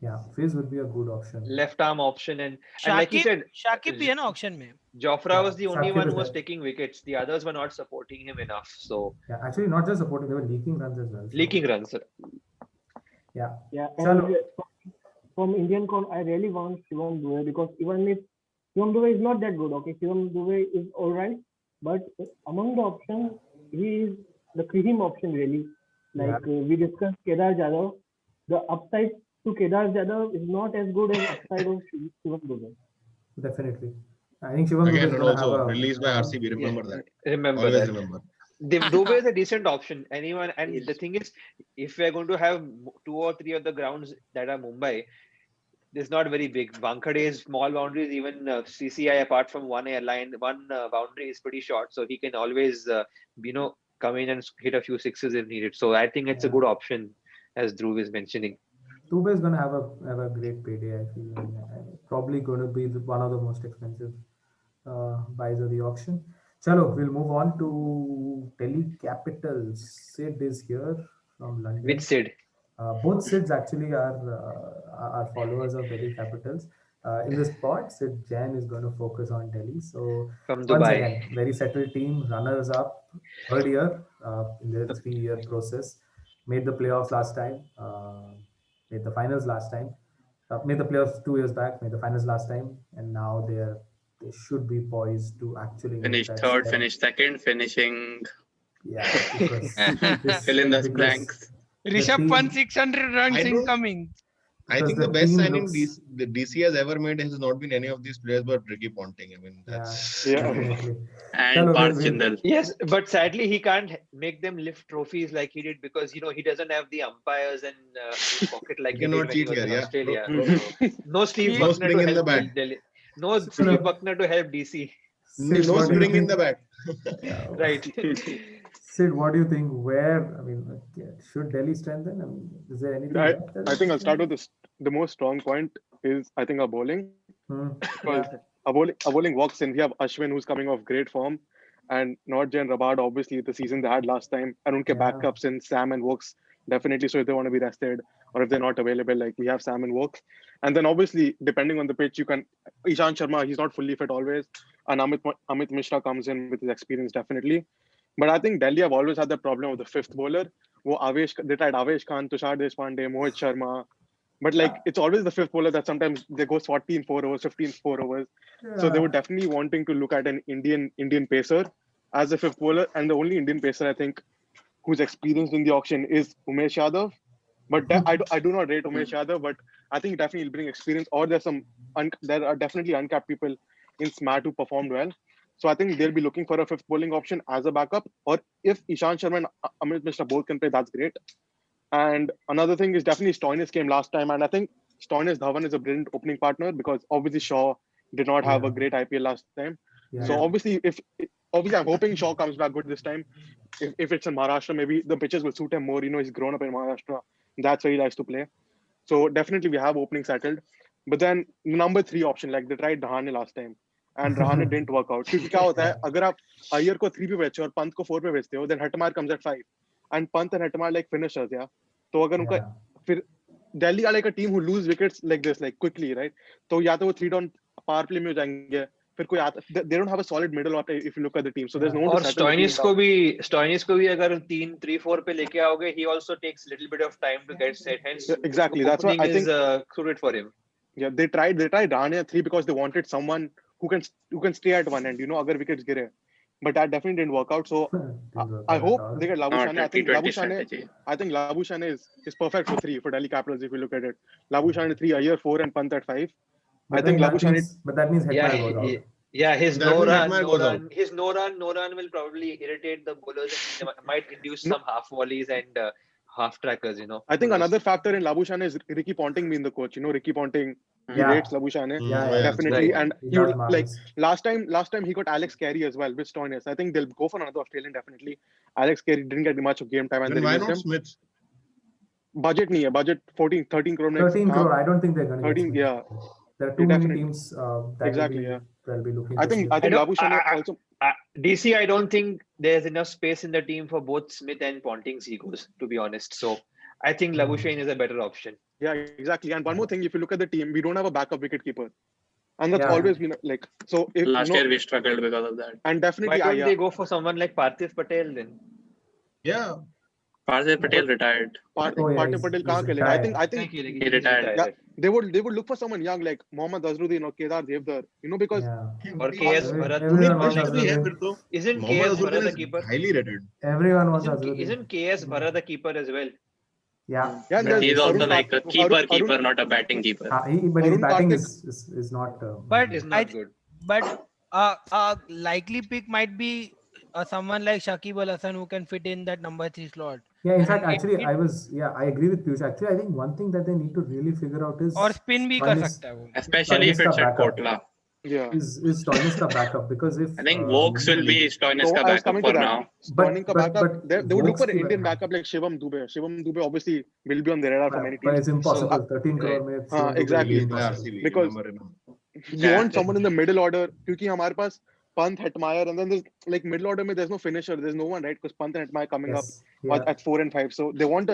Yeah, Fizz would be a good option. Left arm option and like you said, Shakib भी है ना auction में. Jofra was the only Shakib one is who was there. taking wickets. The others were not supporting him enough. So Yeah, actually not just supporting, they were leaking runs as well. So, leaking runs. Yeah, Chalo. and from Indian con, I really want Shivam Dube because even if Shivam Dube is not that good, okay, Shivam Dube is all right, but among the options, he is the cream option really. Like we discussed Kedar Jadhav, the upside to Kedar Jadhav is not as good as upside of Shivam Dube. Definitely. I think Shivam Dube Again, is and going to have also a released by RCB. Remember that. Remember Always that. remember. Dube is a decent option. Anyone, and the thing is, if we are going to have 2 or 3 of the grounds that are Mumbai, it's not very big. Wankhede is small boundaries. Even CCI, apart from one airline, one boundary is pretty short, so he can always, come in and hit a few sixes if needed. So I think it's a good option, as Dhruv is mentioning. Dube is going to have a great payday. I feel probably going to be one of the most expensive buys of the auction. Chalo, we'll move on to Delhi Capitals. Sid is here from London. With Sid. Both Sids actually are followers of Delhi Capitals. In this spot, Sid Jain is going to focus on Delhi. So From once Dubai. again, very settled team, runners up, third year in their 3-year process. Made the playoffs last time, made the finals last time, made the playoffs 2 years back, made the finals last time, and now they should be poised to actually Finish make that third, step. finish second, finishing. Yeah, because Fill in the blanks. Rishabh team- Pant 600 runs I don't- incoming. I Because think the the best team signing looks- the DC has ever made has not been any of these players but Ricky Ponting. I mean, that's Yeah. definitely. And Chalo, Parth we'll- Jindal. Yes, but sadly he can't make them lift trophies like he did because he doesn't have the umpires and pocket like He he did cannot when he cheat was here, in yeah. Australia. No. So, no Steve No Buckner spring to in the help bat. Delhi. No Steve Buckner to help DC. Sid, no what do you spring in think- the bat. Right. Sid, what do you think? Should Delhi strengthen? I mean, is there anything? left that I think I'll they start should? with the most strong point is I think our bowling. Because a bowling walks in. We have Ashwin who's coming off great form, and Nortje and Rabada, obviously the season they had last time, and unke backups in Sam and Wokes definitely. So if they want to be rested or if they're not available, like we have Sam and Wokes, and then obviously depending on the pitch, you can Ishan Sharma, he's not fully fit always, and Amit Mishra comes in with his experience definitely. But I think Delhi have always had the problem of the fifth bowler. They tried Avesh Khan, Tushar Deshpande, Mohit Sharma. But like it's always the fifth bowler that sometimes they go 40 in 4 overs, 15 in 4 overs. So they were definitely wanting to look at an Indian pacer as a fifth bowler. And the only Indian pacer I think who's experienced in the auction is Umesh Yadav. But I do not rate Umesh Yadav, but I think definitely he'll bring experience. Or there are definitely uncapped people in SMAT who performed well. So I think they'll be looking for a fifth bowling option as a backup. Or if Ishan Sharma and Amit Mishra both can play, that's great. And another thing is definitely Stoinis came last time. And I think Stoinis Dhawan is a brilliant opening partner because obviously Shaw did not have a great IPL last time. So obviously I'm hoping Shaw comes back good this time. If it's in Maharashtra, maybe the pitches will suit him more. He's grown up in Maharashtra. That's where he likes to play. So definitely we have opening settled. But then number 3 option, like they tried Rahane last time. And Rahane didn't work out. क्योंकि क्या होता है अगर आप Iyer को 3 पे बेचते हो और पंत को 4 पे बेचते हो, then Hetmyer comes at 5. And Pant and Hetmyer like finishers, yeah. तो अगर उनका फिर Delhi are like a team who lose wickets like this, like quickly, right? तो या तो वो 3 down power play में हो जाएंगे. फिर कोई they don't have a solid middle order if you look at the team. So there's no one और to settle the team Stoinis को भी अगर 3-3-4 पे लेके आओगे, he also takes a little bit of time to get set. Hence, exactly. That's why I think suited for him. Yeah, they tried Rahane at 3 because they wanted someone who can stay at one end, agar wickets gire. But that definitely didn't work out. So I hope they get Labuschagne. I think Labuschagne is perfect for 3 for Delhi Capitals if you look at it. Labuschagne 3, Iyer 4 and Pant at 5. But I think Labuschagne. But that means Hetmyer goes out. Yeah, his That means no run will probably irritate the bowlers and might induce some half volleys and half trackers. I think another factor in Labuschagne is Ricky Ponting being the coach. Ricky Ponting, he rates Labuschagne definitely, right. and he would, like last time he got Alex Carey as well with Stoinis. I think they'll go for another Australian definitely. Alex Carey didn't get much of game time, and then they why used not him. Smith? Budget nahi hai. Budget 13 crore. 13 crore. I don't think they're going to. 13, yeah. There are too many teams that exactly, will be looking. I think Labuschagne also. DC, I don't think there's enough space in the team for both Smith and Ponting's egos, to be honest. So I think Labuschagne is a better option. Yeah, exactly. And one more thing, if you look at the team, we don't have a backup wicketkeeper. And that's always been like, so if last year we struggled because of that. And definitely, why don't they go for someone like Parthiv Patel then? Yeah. Parthiv Patel retired. Parthiv Patel kahan khelega? I think he retired. Yeah, they would look for someone young like Mohammad Azharuddin or Kedar Devdar, because or KS Bharat. Isn't KS Bharat the keeper? Highly rated. Everyone was Azharuddin. Isn't KS Bharat the keeper as well? Yeah. He's also like a keeper, not a batting keeper. But his batting is not. But is not good. But a likely pick might be someone like Shakib Al Hasan who can fit in that number 3 slot. Yeah, in fact, actually, I agree with Piyush. Actually, I think one thing that they need to really figure out is. Or spin bhi kar sakta hai wo. Especially if it's at Kotla. Yeah. Is Stoinis ka backup? Because if I think Wokes will be Stoinis ka backup for now. But they would look for an Indian backup like Shivam Dube. Shivam Dube obviously will be on the radar for many teams. But it's impossible. 13 crore mein. Exactly. Because you want someone in the middle order. Because hamare paas Pant, Hetmyer, and then there's like middle order mein there's no finisher. There's no one, right? Because Pant and Hetmyer coming up at 4 and 5. So they want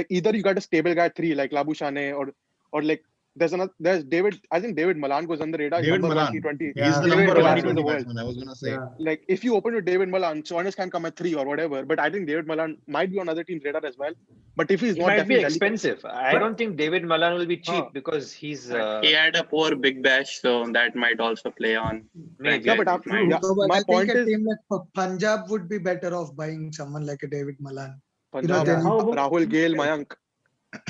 either you got a stable guy at 3 like Labuschagne or like there's David. I think David Malan goes on the radar. David Malan. T20. He's the number 1 in the world. I was gonna say. Yeah. Like if you open with David Malan, Stoinis can come at 3 or whatever. But I think David Malan might be on other team's radar as well. But if he's He not, might be expensive. I don't think David Malan will be cheap because he's. He had a poor Big Bash, so that might also play on. Maybe. Yeah, but I point think a is team like Punjab would be better off buying someone like a David Malan. Punjab, then- Rahul Gale, Mayank.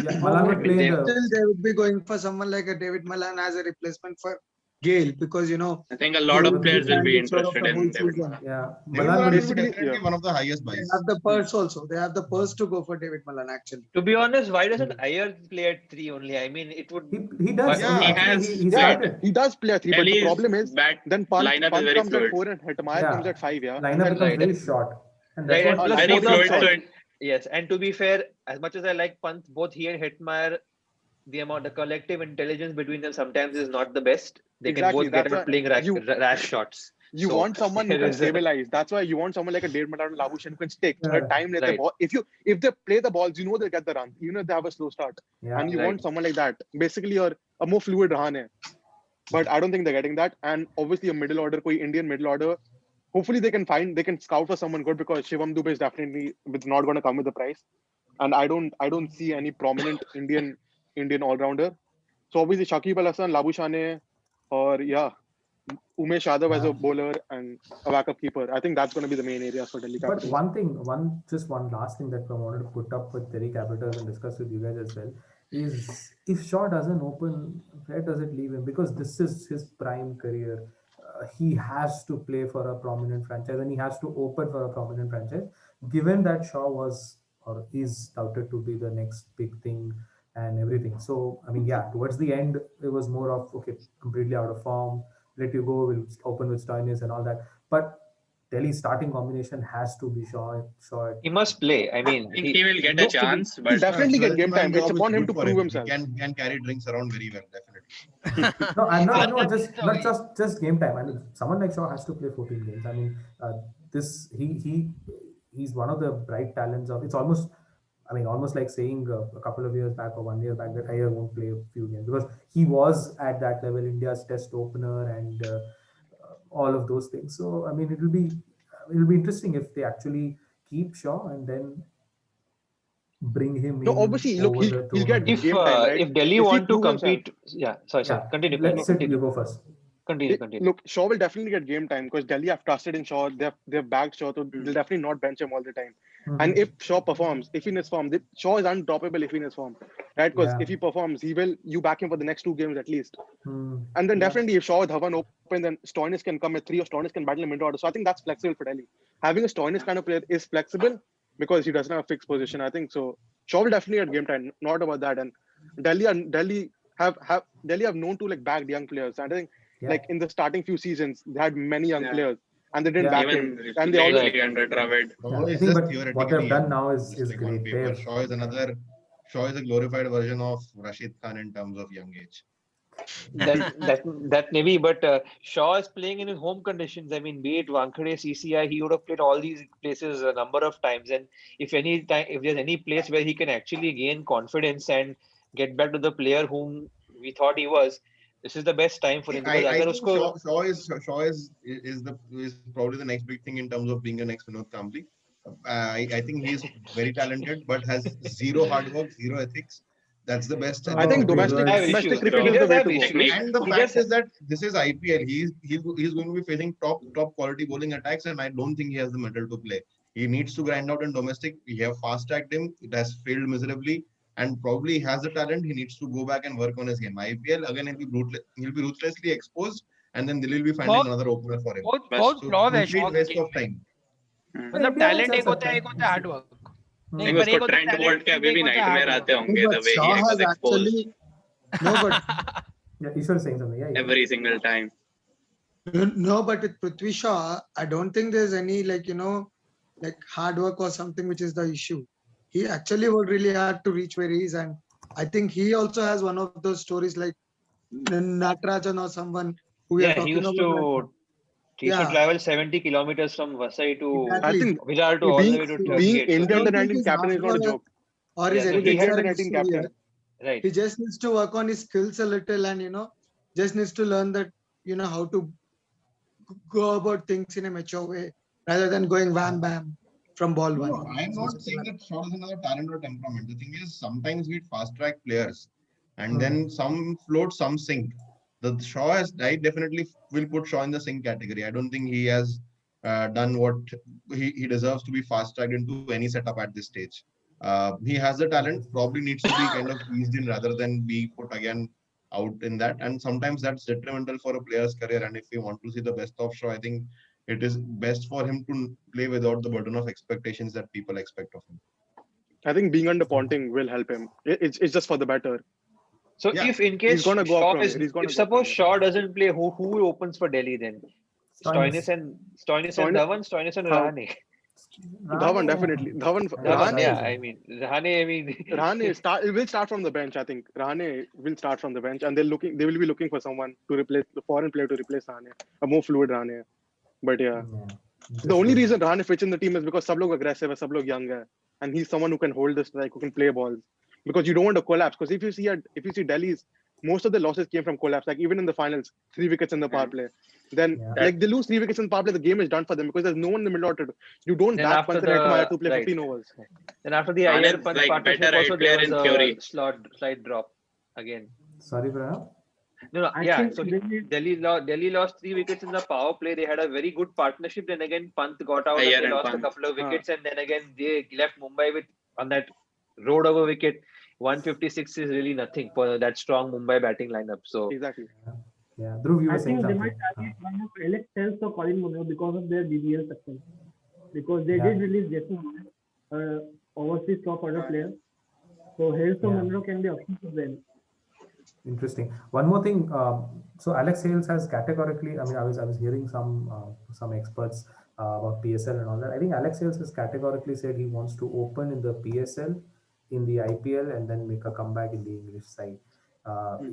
Yeah, Malan would play in Still, the. they would be going for someone like a David Malan as a replacement for Gale because I think a lot of players will be interested in David Malan. Yeah, David Malan Malan would is definitely one of the highest They buys. have the purse also. They have the purse to go for David Malan actually. To be honest, why doesn't Iyer play at 3 only? I mean, it would. He does. But he has- He Yeah, started. he does play at 3, but the Delhi's problem is then Pant lineup is very comes at fluid. 4 and Hetmyer Yeah. comes at 5. Yeah, Lineup becomes Right. very short. And that's Right, what and plus Very both fluid. are- So Yes, and to be fair, as much as I like Pant, both he and Hetmyer the collective intelligence between them sometimes is not the best. They Exactly, can both get that's out why playing rash shots. you So want someone who there can is a- stabilize. That's why you want someone like a Dave Matado Labuschagne who can stick. Yeah. Time let the Right. ball. If they play the balls, you know they'll get the run, even if they have a slow start. Yeah. And you Right. want someone like that. Basically, you're a more fluid Rahane. But I don't think they're getting that. And obviously, a middle order, koi Indian middle order. Hopefully, they can scout for someone good because Shivam Dubey is definitely not going to come with the price. And I don't see any prominent Indian all rounder. So obviously, Shakib Al Hasan, Labuschagne, or Umesh Yadav as a bowler and a backup keeper. I think that's going to be the main areas for Delhi But Capitals. one last thing that I wanted to put up with Delhi Capitals and discuss with you guys as well is if Shaw doesn't open, where does it leave him? Because this is his prime career. He has to play for a prominent franchise and he has to open for a prominent franchise. Given that Shaw was or is touted to be the next big thing and everything. So, I mean, yeah, towards the end, it was more of, okay, completely out of form, let you go, we'll open with Stoinis and all that. But Delhi's starting combination has to be Shaw. he must play. I mean, I think he will get a chance, He'll but definitely get 12th game man time. It's job is upon him good to for prove him. himself. He can carry drinks around very well, definitely. No, I'm not. Yeah, I know, that's just game time. I mean, someone like Shaw has to play 14 games. I mean, this he's one of the bright talents of. It's almost, I mean, almost like saying a couple of years back or 1 year back that Iyer won't play a few games because he was at that level, India's test opener and all of those things. So I mean, it'll be interesting if they actually keep Shaw and then bring him No, in obviously, look, over the he'll get tournament. game time, right? if Delhi If he want to prove himself. compete, sorry, Yeah, continue. let's sit. You go first. Continue. Look, Shaw will definitely get game time because Delhi have trusted in Shaw. They've backed Shaw, so they'll definitely not bench him all the time. And if Shaw performs, if in his form, Shaw is undroppable if in his form, right? Because Yeah. if he performs, you back him for the next 2 games at least. Hmm. And then definitely if Shaw with Dhawan open, then Stoinis can come at 3 or Stoinis can battle him mid order. So I think that's flexible for Delhi. Having a Stoinis kind of player is flexible because he doesn't have a fixed position. I think so. Shaw will definitely get game time. Not about that. And Delhi have known to like back the young players. And I think like in the starting few seasons, they had many young players and they didn't back him. even And they always lately under Dravid. Shaw I is think, just but theoretically what they've done young, now is just like on great. paper. They've Shaw is a glorified version of Rashid Khan in terms of young age. That maybe, but Shaw is playing in his home conditions. I mean, be it Wankhede, CCI, he would have played all these places a number of times. And if there's any place where he can actually gain confidence and get back to the player whom we thought he was, this is the best time for him. Because I agar think usko, Shaw is probably the next big thing in terms of being a next Vinod Kambli. I think he's very talented, but has zero hard work, zero ethics. That's the best. I think domestic issues. cricket He is the does way have to go. issues. And the He fact does- is that this is IPL. He's going to be facing top quality bowling attacks, and I don't think he has the mettle to play. He needs to grind out in domestic. We have fast tracked him. It has failed miserably, and probably has the talent. He needs to go back and work on his game. IPL again, he'll be ruthlessly exposed, and then Delhi will be finding another opener for him. बहुत So flaws है complete Shaw waste of time. मतलब India talent में एक चल होता है सकता एक होता है हार्ड वर्क नहीं पर उसको एक होता है ट्रेंट बोल्ट के talent, अभी भी एक होता है नाइटमेयर hard आते work. होंगे the But way Shaw he was has exposed actually no, but Yeah, Ishwar is saying something. Yeah. every single time. no, but with Prithvi Shaw, I don't think there's any like like hard work or something which is the issue. He actually worked really hard to reach where he is, and I think he also has one of those stories like Natarajan or someone who we are Yeah, he talking used about. to he used to Yeah. travel 70 kilometers from Vasai to Exactly. I think Virar to all the way to being Turkey. Indian don't under think 19 his captain is hard not a work joke. or his Yeah, so he everything had are under an 19 issue captain. here. Right. He just needs to work on his skills a little and just needs to learn that how to go about things in a mature way rather than going wham bam from ball one. No, I'm not saying that Shaw doesn't have a talent or temperament. The thing is, sometimes we fast track players, and then some float, some sink. The Shaw I definitely will put Shaw in the sink category. I don't think he has done what he deserves to be fast tracked into any setup at this stage. He has the talent, probably needs to be kind of eased in rather than be put again out in that. And sometimes that's detrimental for a player's career. And if we want to see the best of Shaw, I think it is best for him to play without the burden of expectations that people expect of him. I think being under Ponting will help him. It's just for the better. So Yeah, if in case gonna go up Shaw from is, here. He's gonna if go up suppose from Shaw doesn't play, who opens for Delhi then? Stoinis and Stoinis- Dhawan, Stoinis and Huh. Rahane. Dhawan definitely. Dhawan, Rahane, yeah, I mean, Rahane will start from the bench. I think Rahane will start from the bench, and they will be looking for someone to replace the foreign player to replace Rahane, a more fluid Rahane. But yeah, the only reason Rahane fits in the team is because सब लोग aggressive है, सब लोग young है, and he's someone who can hold the strike, who can play balls. Because you don't want to collapse. Because if you see Delhi's, most of the losses came from collapse. Like even in the finals, 3 wickets in the power play. Then like they lose 3 wickets in the power play, the game is done for them because there's no one in the middle order. You don't back Panth and Hetmyer to play 15 overs. Then after the Rahane Iyer is Panth like partnership, better also right there player was in theory. a slight drop again. Sorry, Pranav. No, I yeah. think So they- Delhi lost 3 wickets in the power play. They had a very good partnership. Then again, Pant got out Iyer and they and lost a Pant. couple of wickets. And then again, they left Mumbai with on that road over wicket. 156 is really nothing for that strong Mumbai batting lineup. So Exactly. Yeah, Dhruv, you I were saying think they something. might target one of Alex Hales or Colin Munro because of their BBL success. Because they Yeah. did release Jason Molina, overseas top order player. So Hales or Yeah. Munro can be options as well. Interesting. One more thing. So Alex Hales has categorically. I mean, I was hearing some experts about PSL and all that. I think Alex Hales has categorically said he wants to open in the PSL, in the IPL, and then make a comeback in the English side.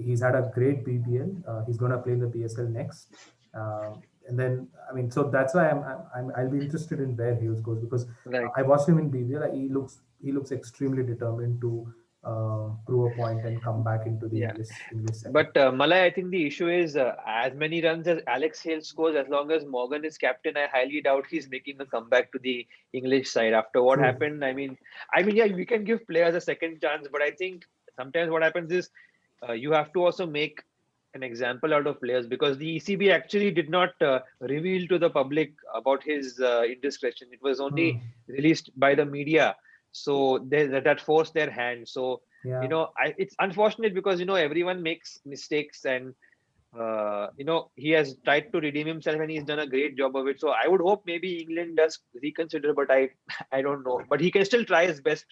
He's had a great BBL. He's going to play in the PSL next. And then, I mean, so that's why I'll be interested in where Hales goes because I watched him in BBL. He looks extremely determined to prove a point and come back into the English side. But Malay, I think the issue is as many runs as Alex Hales scores, as long as Morgan is captain, I highly doubt he's making a comeback to the English side after what happened. I mean, yeah, we can give players a second chance, but I think sometimes what happens is you have to also make an example out of players because the ECB actually did not reveal to the public about his indiscretion. It was only released by the media. So that forced their hand. So, Yeah. It's unfortunate because, everyone makes mistakes and, he has tried to redeem himself and he's done a great job of it. So I would hope maybe England does reconsider, but I don't know. But he can still try his best,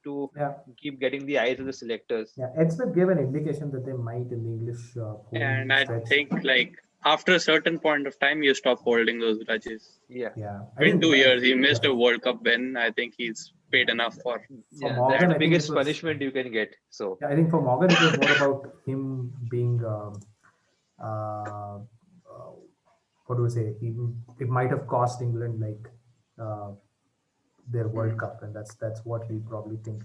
to keep getting the eyes of the selectors. Yeah, Ed Smith gave an indication that they might in the English And I think after a certain point of time, you stop holding those grudges. Yeah. In 2 years, he missed a World Cup win. I think he's paid enough for. Yeah, Morgan, that's the I think biggest it was- punishment you can get. So Yeah, I think for Morgan it was more about him being what do we say? It might have cost England their World Cup, and that's what we probably think.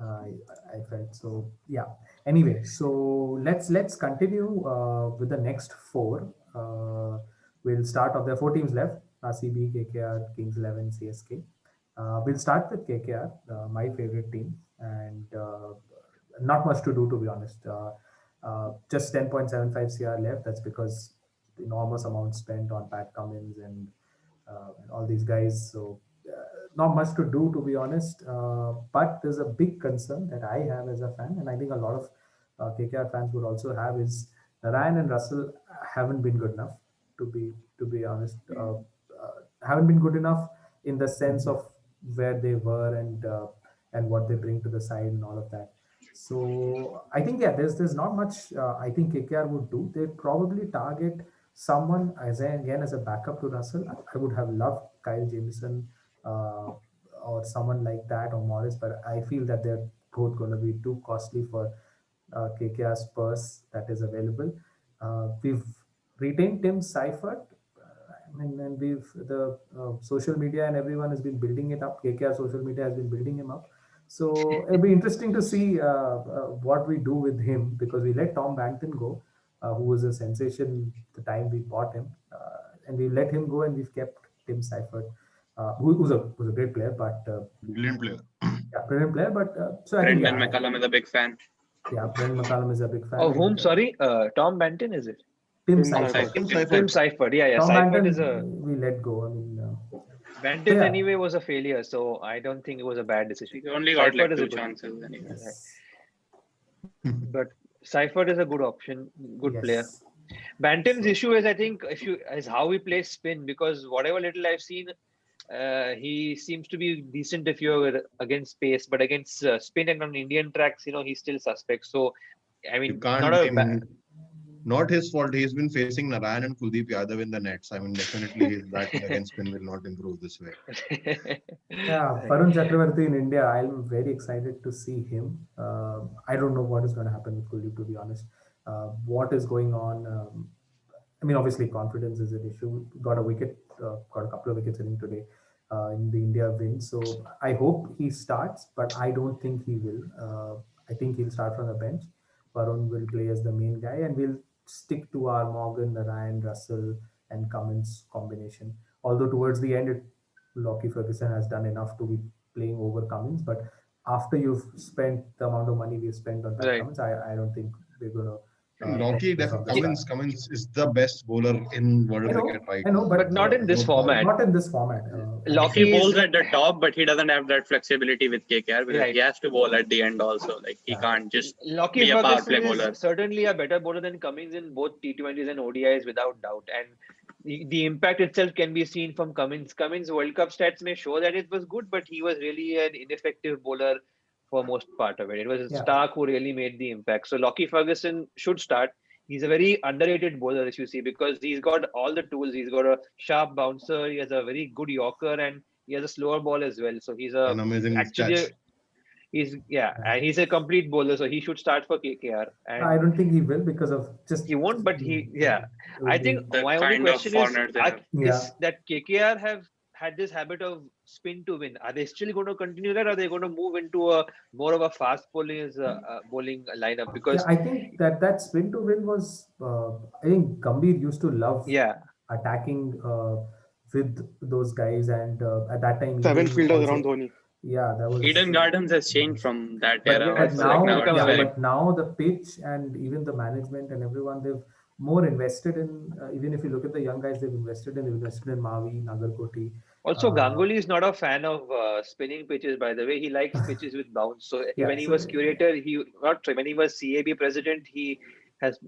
I felt so. Yeah. Anyway, so let's continue with the next 4. We'll start off. There are 4 teams left: RCB, KKR, Kings 11, CSK. We'll start with KKR, my favorite team, and not much to do, to be honest. Just 10.75 CR left. That's because the enormous amount spent on Pat Cummins and all these guys. So not much to do, to be honest. But there's a big concern that I have as a fan, and I think a lot of KKR fans would also have, is Ryan and Russell haven't been good enough. To be honest, haven't been good enough in the sense of where they were and what they bring to the side and all of that. So I think there's not much I think KKR would do. They'd probably target someone as a backup to Russell. I would have loved Kyle Jamieson or someone like that, or Morris, but I feel that they're both going to be too costly for KKR's purse that is available. We've retained Tim Seifert. And the social media and everyone has been building it up. KKR social media has been building him up. So it'll be interesting to see what we do with him, because we let Tom Bankton go, who was a sensation the time we bought him, and we let him go, and we've kept Tim Seifert, who's a great player, but Brilliant player. Yeah, brilliant player. But so I think Brendan McCullum is a big fan. Yeah, Brendan McCullum is a big fan. Oh, whom? Sorry, Tom Banton, is it? Tim Seifert. Tim Seifert. Yeah. Tom Seifert Banton, is a. we let go. I mean, Banton anyway was a failure, so I don't think it was a bad decision. He only got Seifert is a 2 good- chances anyway. But Seifert is a good option, good Yes. player. Banton's issue is, I think, is how he plays spin, because whatever little I've seen, he seems to be decent if you're against pace, but against spin and on Indian tracks, he's still suspect. So, I mean, You can't. not a bad. not his fault. He's been facing Narayan and Kuldeep Yadav in the nets. I mean, definitely his batting against spin will not improve this way. Yeah, Varun Chakravarti in India, I'm very excited to see him. I don't know what is going to happen with Kuldeep, to be honest. What is going on? I mean, obviously, confidence is an issue. Got a couple of wickets hitting today in the India win. So I hope he starts, but I don't think he will. I think he'll start from the bench. Varun will play as the main guy, and we'll stick to our Morgan, Narayan, Russell, and Cummins combination. Although towards the end, Lockie Ferguson has done enough to be playing over Cummins, but after you've spent the amount of money we've spent on Pat Right. Cummins, I don't think we're going to. Lockie, Cummins is the best bowler in world cricket right I know, now. but But not in this No doubt. format. Not in this format. Lockie He bowls is- at the top, but he doesn't have that flexibility with KKR because Right. he has to bowl at the end also. Like he Yeah. can't just Lockie be a power play Ferguson bowler. is certainly a better bowler than Cummins in both T20s and ODIs without doubt. And the impact itself can be seen from Cummins. Cummins World Cup stats may show that it was good, but he was really an ineffective bowler for most part of it. It was Yeah. Stark who really made the impact. So Lockie Ferguson should start. He's a very underrated bowler, as you see, because he's got all the tools. He's got a sharp bouncer, he has a very good Yorker, and he has a slower ball as well. So he's An amazing actually catch. and he's a complete bowler, so he should start for KKR. And I don't think he will because of just. he won't, but I think The my only kind of question is, format they have. is that KKR have had this habit of spin to win. Are they still going to continue that? Or are they going to move into a more of a fast bowling lineup? Because I think that spin to win was. I think Gambhir used to love attacking with those guys, and at that time 7 Eden fielders also- around Dhoni. Yeah, that was Eden Gardens has changed from that But, era. but also. now, Like now it's very but now the pitch and even the management and everyone, they've more invested in. Even if you look at the young guys, they've invested in Mavi, Nagarkoti. also Ganguly is not a fan of spinning pitches. By the way, he likes pitches with bounce. So Yeah, when he so- was curator, when he was CAB president, he has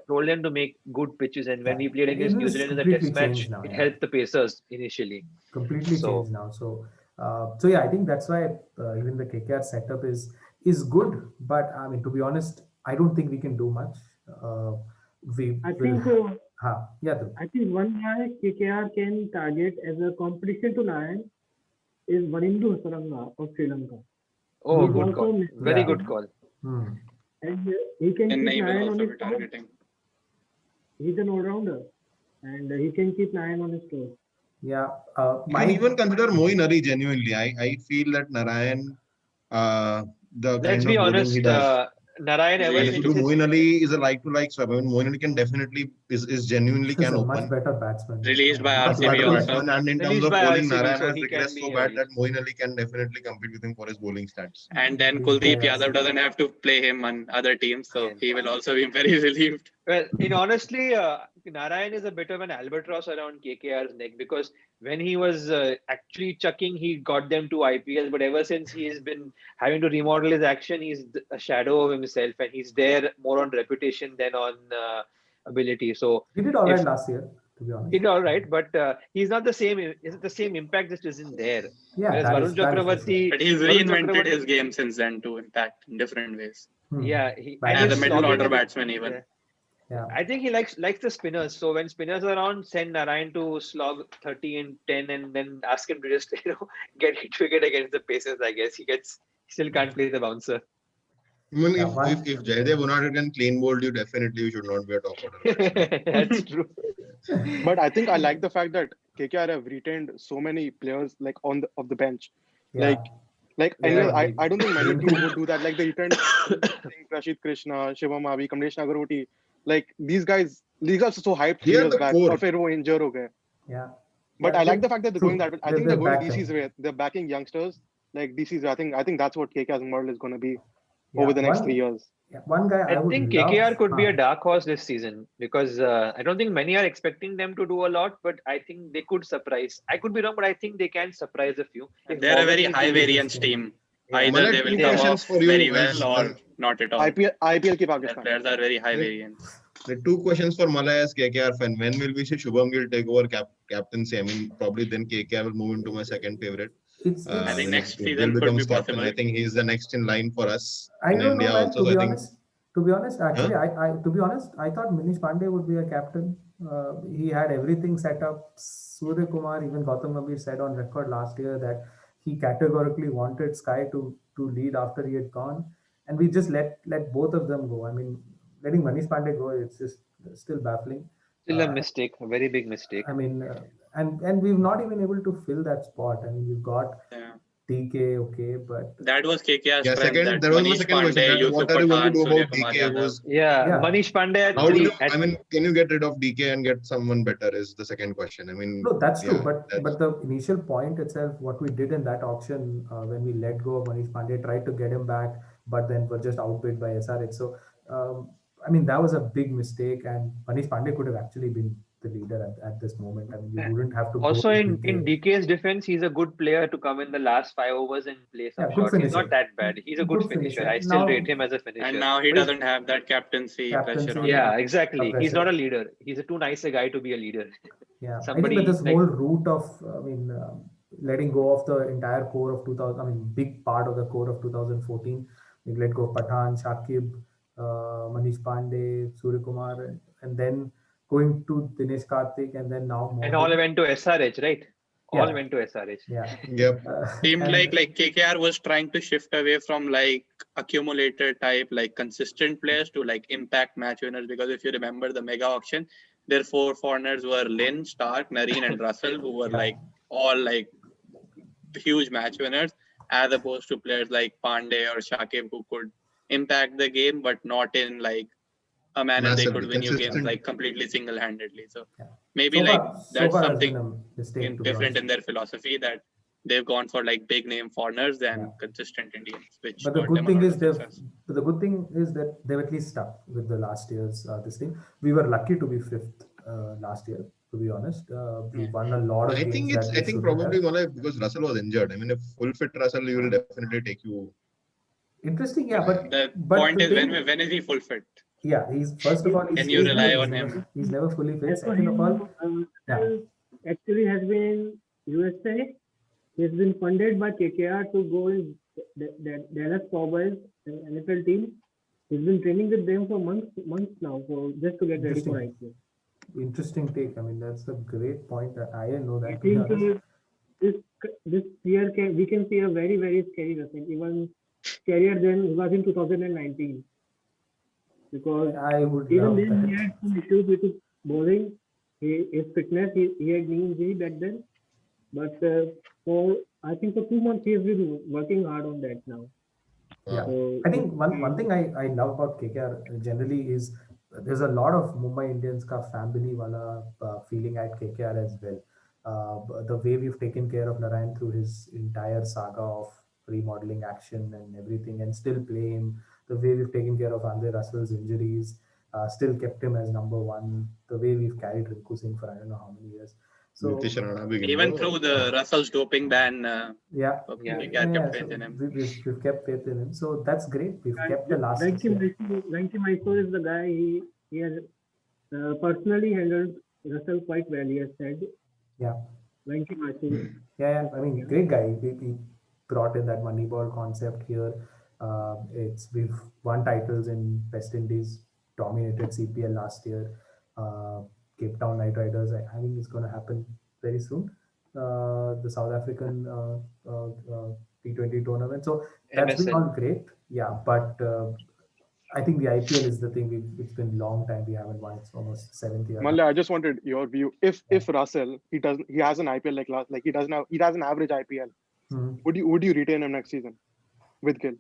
told them to make good pitches. And when we played against It New is Zealand in the completely test match, changed now, it yeah. helped the Pacers initially. Completely So- changed now. So yeah, I think that's why even the KKR setup is good. But I mean, to be honest, I don't think we can do much. I think Dhruv. I think one guy KKR can target as a competition to Narayan is Vanindu Hasaranga of Sri Lanka. Oh, He's good also call. missed Very Yeah. good call. Hmm. And he can And keep he will Narayan on also his be toes. targeting. He's an all-rounder, and he can keep Narayan on his toes. Yeah. You can even consider Moeen Ali genuinely. I feel that Narayan, the Let's kind be of bowling he honest, does. Narayan ever If since you do his Moeen Ali is a like-to-like swap. I mean, Moeen Ali can definitely is genuinely He's can a open. much better batsman. Released by Much RCB better also. batsman, and in terms Released of by bowling, RCB, Narayan so has he can regressed so be bad released. that Moeen Ali can definitely compete with him for his bowling stats. And then He's Kuldeep there, Yadav doesn't have to play him on other teams, so he will also be very relieved. Well, honestly, Narayan is a bit of an albatross around KKR's neck because when he was actually chucking, he got them to IPL. But ever since he has been having to remodel his action, he's a shadow of himself, and he's there more on reputation than on ability. So He did all right if- last year, to be honest. he did all right, but he's not the same. Isn't the same impact just isn't there? Yeah, Whereas that Varun is for sure. Chakravarti, But he's Varun reinvented Chakravarti- his game since then to impact in different ways. Hmm. Yeah, But As a his middle slogging order is- batsman even. Yeah. Yeah. I think he likes the spinners. So when spinners are on, send Narayan to slog 30 and 10, and then ask him to just get hit wicket against the Pacers. I guess he still can't play the bouncer. I mean, Yeah, one- if Jaydev Unadkat can clean bowled you, definitely you should not be a top order. That's true. But I think I like the fact that KKR have retained so many players like of the bench. Yeah. Like Yeah, anyway, agreed. I don't think many teams would do that. Like they returned Rashid Krishna, Shivam Avi, Kamlesh Nagaroti. Like these guys are so hyped They are years the back. core. Or फिर वो injure हो गए. Yeah. But Yeah, I like the fact that they're true. going that way. I They're- think they're they're going back DC's then. way. They're backing youngsters like DC's way. I think that's what KKR's model is going to be Yeah, over the next one- 3 years. Yeah, one guy I I would think love, KKR could be a dark horse this season because I don't think many are expecting them to do a lot, but I think they could surprise. I could be wrong, but I think they can surprise a few. If They're a very Morgan is high really- variance team. Yeah. Either Malak, they will two come questions off for you very as well or well. not at all. IPL की Their Pakistan. players are very high variance. The two questions for Malay as KKR fan. When will we see Shubham Gill take over captaincy? I mean, probably then KKR will move into my second favorite. It's I think When next Gill season could becomes be captain, possible. I think he's the next in line for us I in don't India know, man, also. to So be I think honest. To be honest, actually, to be honest, I thought Manish Pandey would be a captain. He had everything set up. Surya Kumar, even Gautam Gambhir said on record last year that he categorically wanted Sky to lead after he had gone, and we just let both of them go. I mean, letting Manish Pandey go, it's just still baffling. Still a mistake, a very big mistake. I mean, and we've not even able to fill that spot. I mean, we've got Yeah. TK, okay, but That was KKR's Yeah, strength. second, That there was my Manish second Pandey, question. Yusuf What are you going to Pathan, do Surya about Kumar DK? Yadav. Who's Yeah, Yeah. Manish Pandey at how do three. you? I mean, can you get rid of DK and get someone better? Is the second question. I mean, no, that's true. yeah, But that's- but the initial point itself, what we did in that auction when we let go of Manish Pandey, tried to get him back, but then were just outbid by SRH. So I mean, that was a big mistake, and Manish Pandey could have actually been the leader at this moment. I mean, you wouldn't have to Also, go to in DK. DK's defense, he's a good player to come in the last 5 overs and play some Yeah, good shots. He's not finisher. that bad. He's a good finisher. I still Now- rate him as a finisher. And now he But he's- doesn't have that captaincy pressure on him. Yeah, exactly. He's pressure. not a leader. He's a too nice a guy to be a leader. Yeah, Somebody I think that this like- whole route of, I mean, letting go of the entire core of 2000, I mean, big part of the core of 2014, we let go of Pathan, Shakib, Manish Pandey, Surya Kumar, and then going to Dinesh Karthik, and then now And all Mohit. went to SRH, right? All Yeah. went to SRH. Yeah. Yep. Seemed And- like KKR was trying to shift away from like accumulator type, like consistent players to like impact match winners. Because if you remember the mega auction, their 4 foreigners were Lynn, Stark, Nareen, and Russell, who were like all like huge match winners, as opposed to players like Pandey or Shakib who could impact the game, but not in like a manner they Massively could win you games consistent. like completely single-handedly. So Yeah. maybe So like far- so that's far has something been a mistake, to be different honest. in their philosophy, that they've gone for like big name foreigners than Yeah. consistent Indians, which But the got good them a thing lot is of they've. success. But the good thing is that they've at least stuck with the last year's this thing. We were lucky to be 5th last year, to be honest. We won a lot of I games. think that it's. we I think shouldn't probably have. Malay, because Russell was injured. I mean, if full fit Russell, he will definitely take you. Interesting, yeah, but The but point the is, thing- when is he full fit? Yeah, he's first of all. He's, Can you he's rely never- on he's him? never- He's never fully fit. As for Second of him, all, yeah. actually has been USA. He's been funded by KKR to go in the Dallas Cowboys NFL team. He's been training with them for months now, so just to get ready for IPL. Interesting take. I mean, that's a great point. I didn't know I that. To be think honest. this year we can see a very, very scary Russell, even scarier than he was in 2019. Because I would even love then he that. had some issues with his bowling, his fitness. He had knee injury back then, but for I think for 2 months he has been working hard on that now. Yeah. So I think one thing I love about KKR generally is there's a lot of Mumbai Indians ka family wala feeling at KKR as well. The way we've taken care of Narayan through his entire saga of remodeling action and everything, and still play him. The way we've taken care of Andre Russell's injuries, still kept him as number 1. The way we've carried Rinku Singh for I don't know how many years. So Nitish Rana big Even no. through the Russell's doping ban, yeah, KKR yeah, kept so faith in him. we've kept faith in him. So that's great. We've kept the last. Venky Mysore is the guy. He has personally handled Russell quite well. He has said. Yeah. Venky Mysore. Yeah, I mean, great guy. He brought in that Moneyball concept here. We've won titles in West Indies, dominated CPL last year. Cape Town Knight Riders. I think it's going to happen very soon. The South African T20 tournament. So that's been MSL. all great. Yeah, but I think the IPL is the thing. It's been a long time we haven't won. It's almost 7th year. Malay, I just wanted your view. If Russell he has an IPL like he has an average IPL. Mhm. Would you retain him next season with Gill?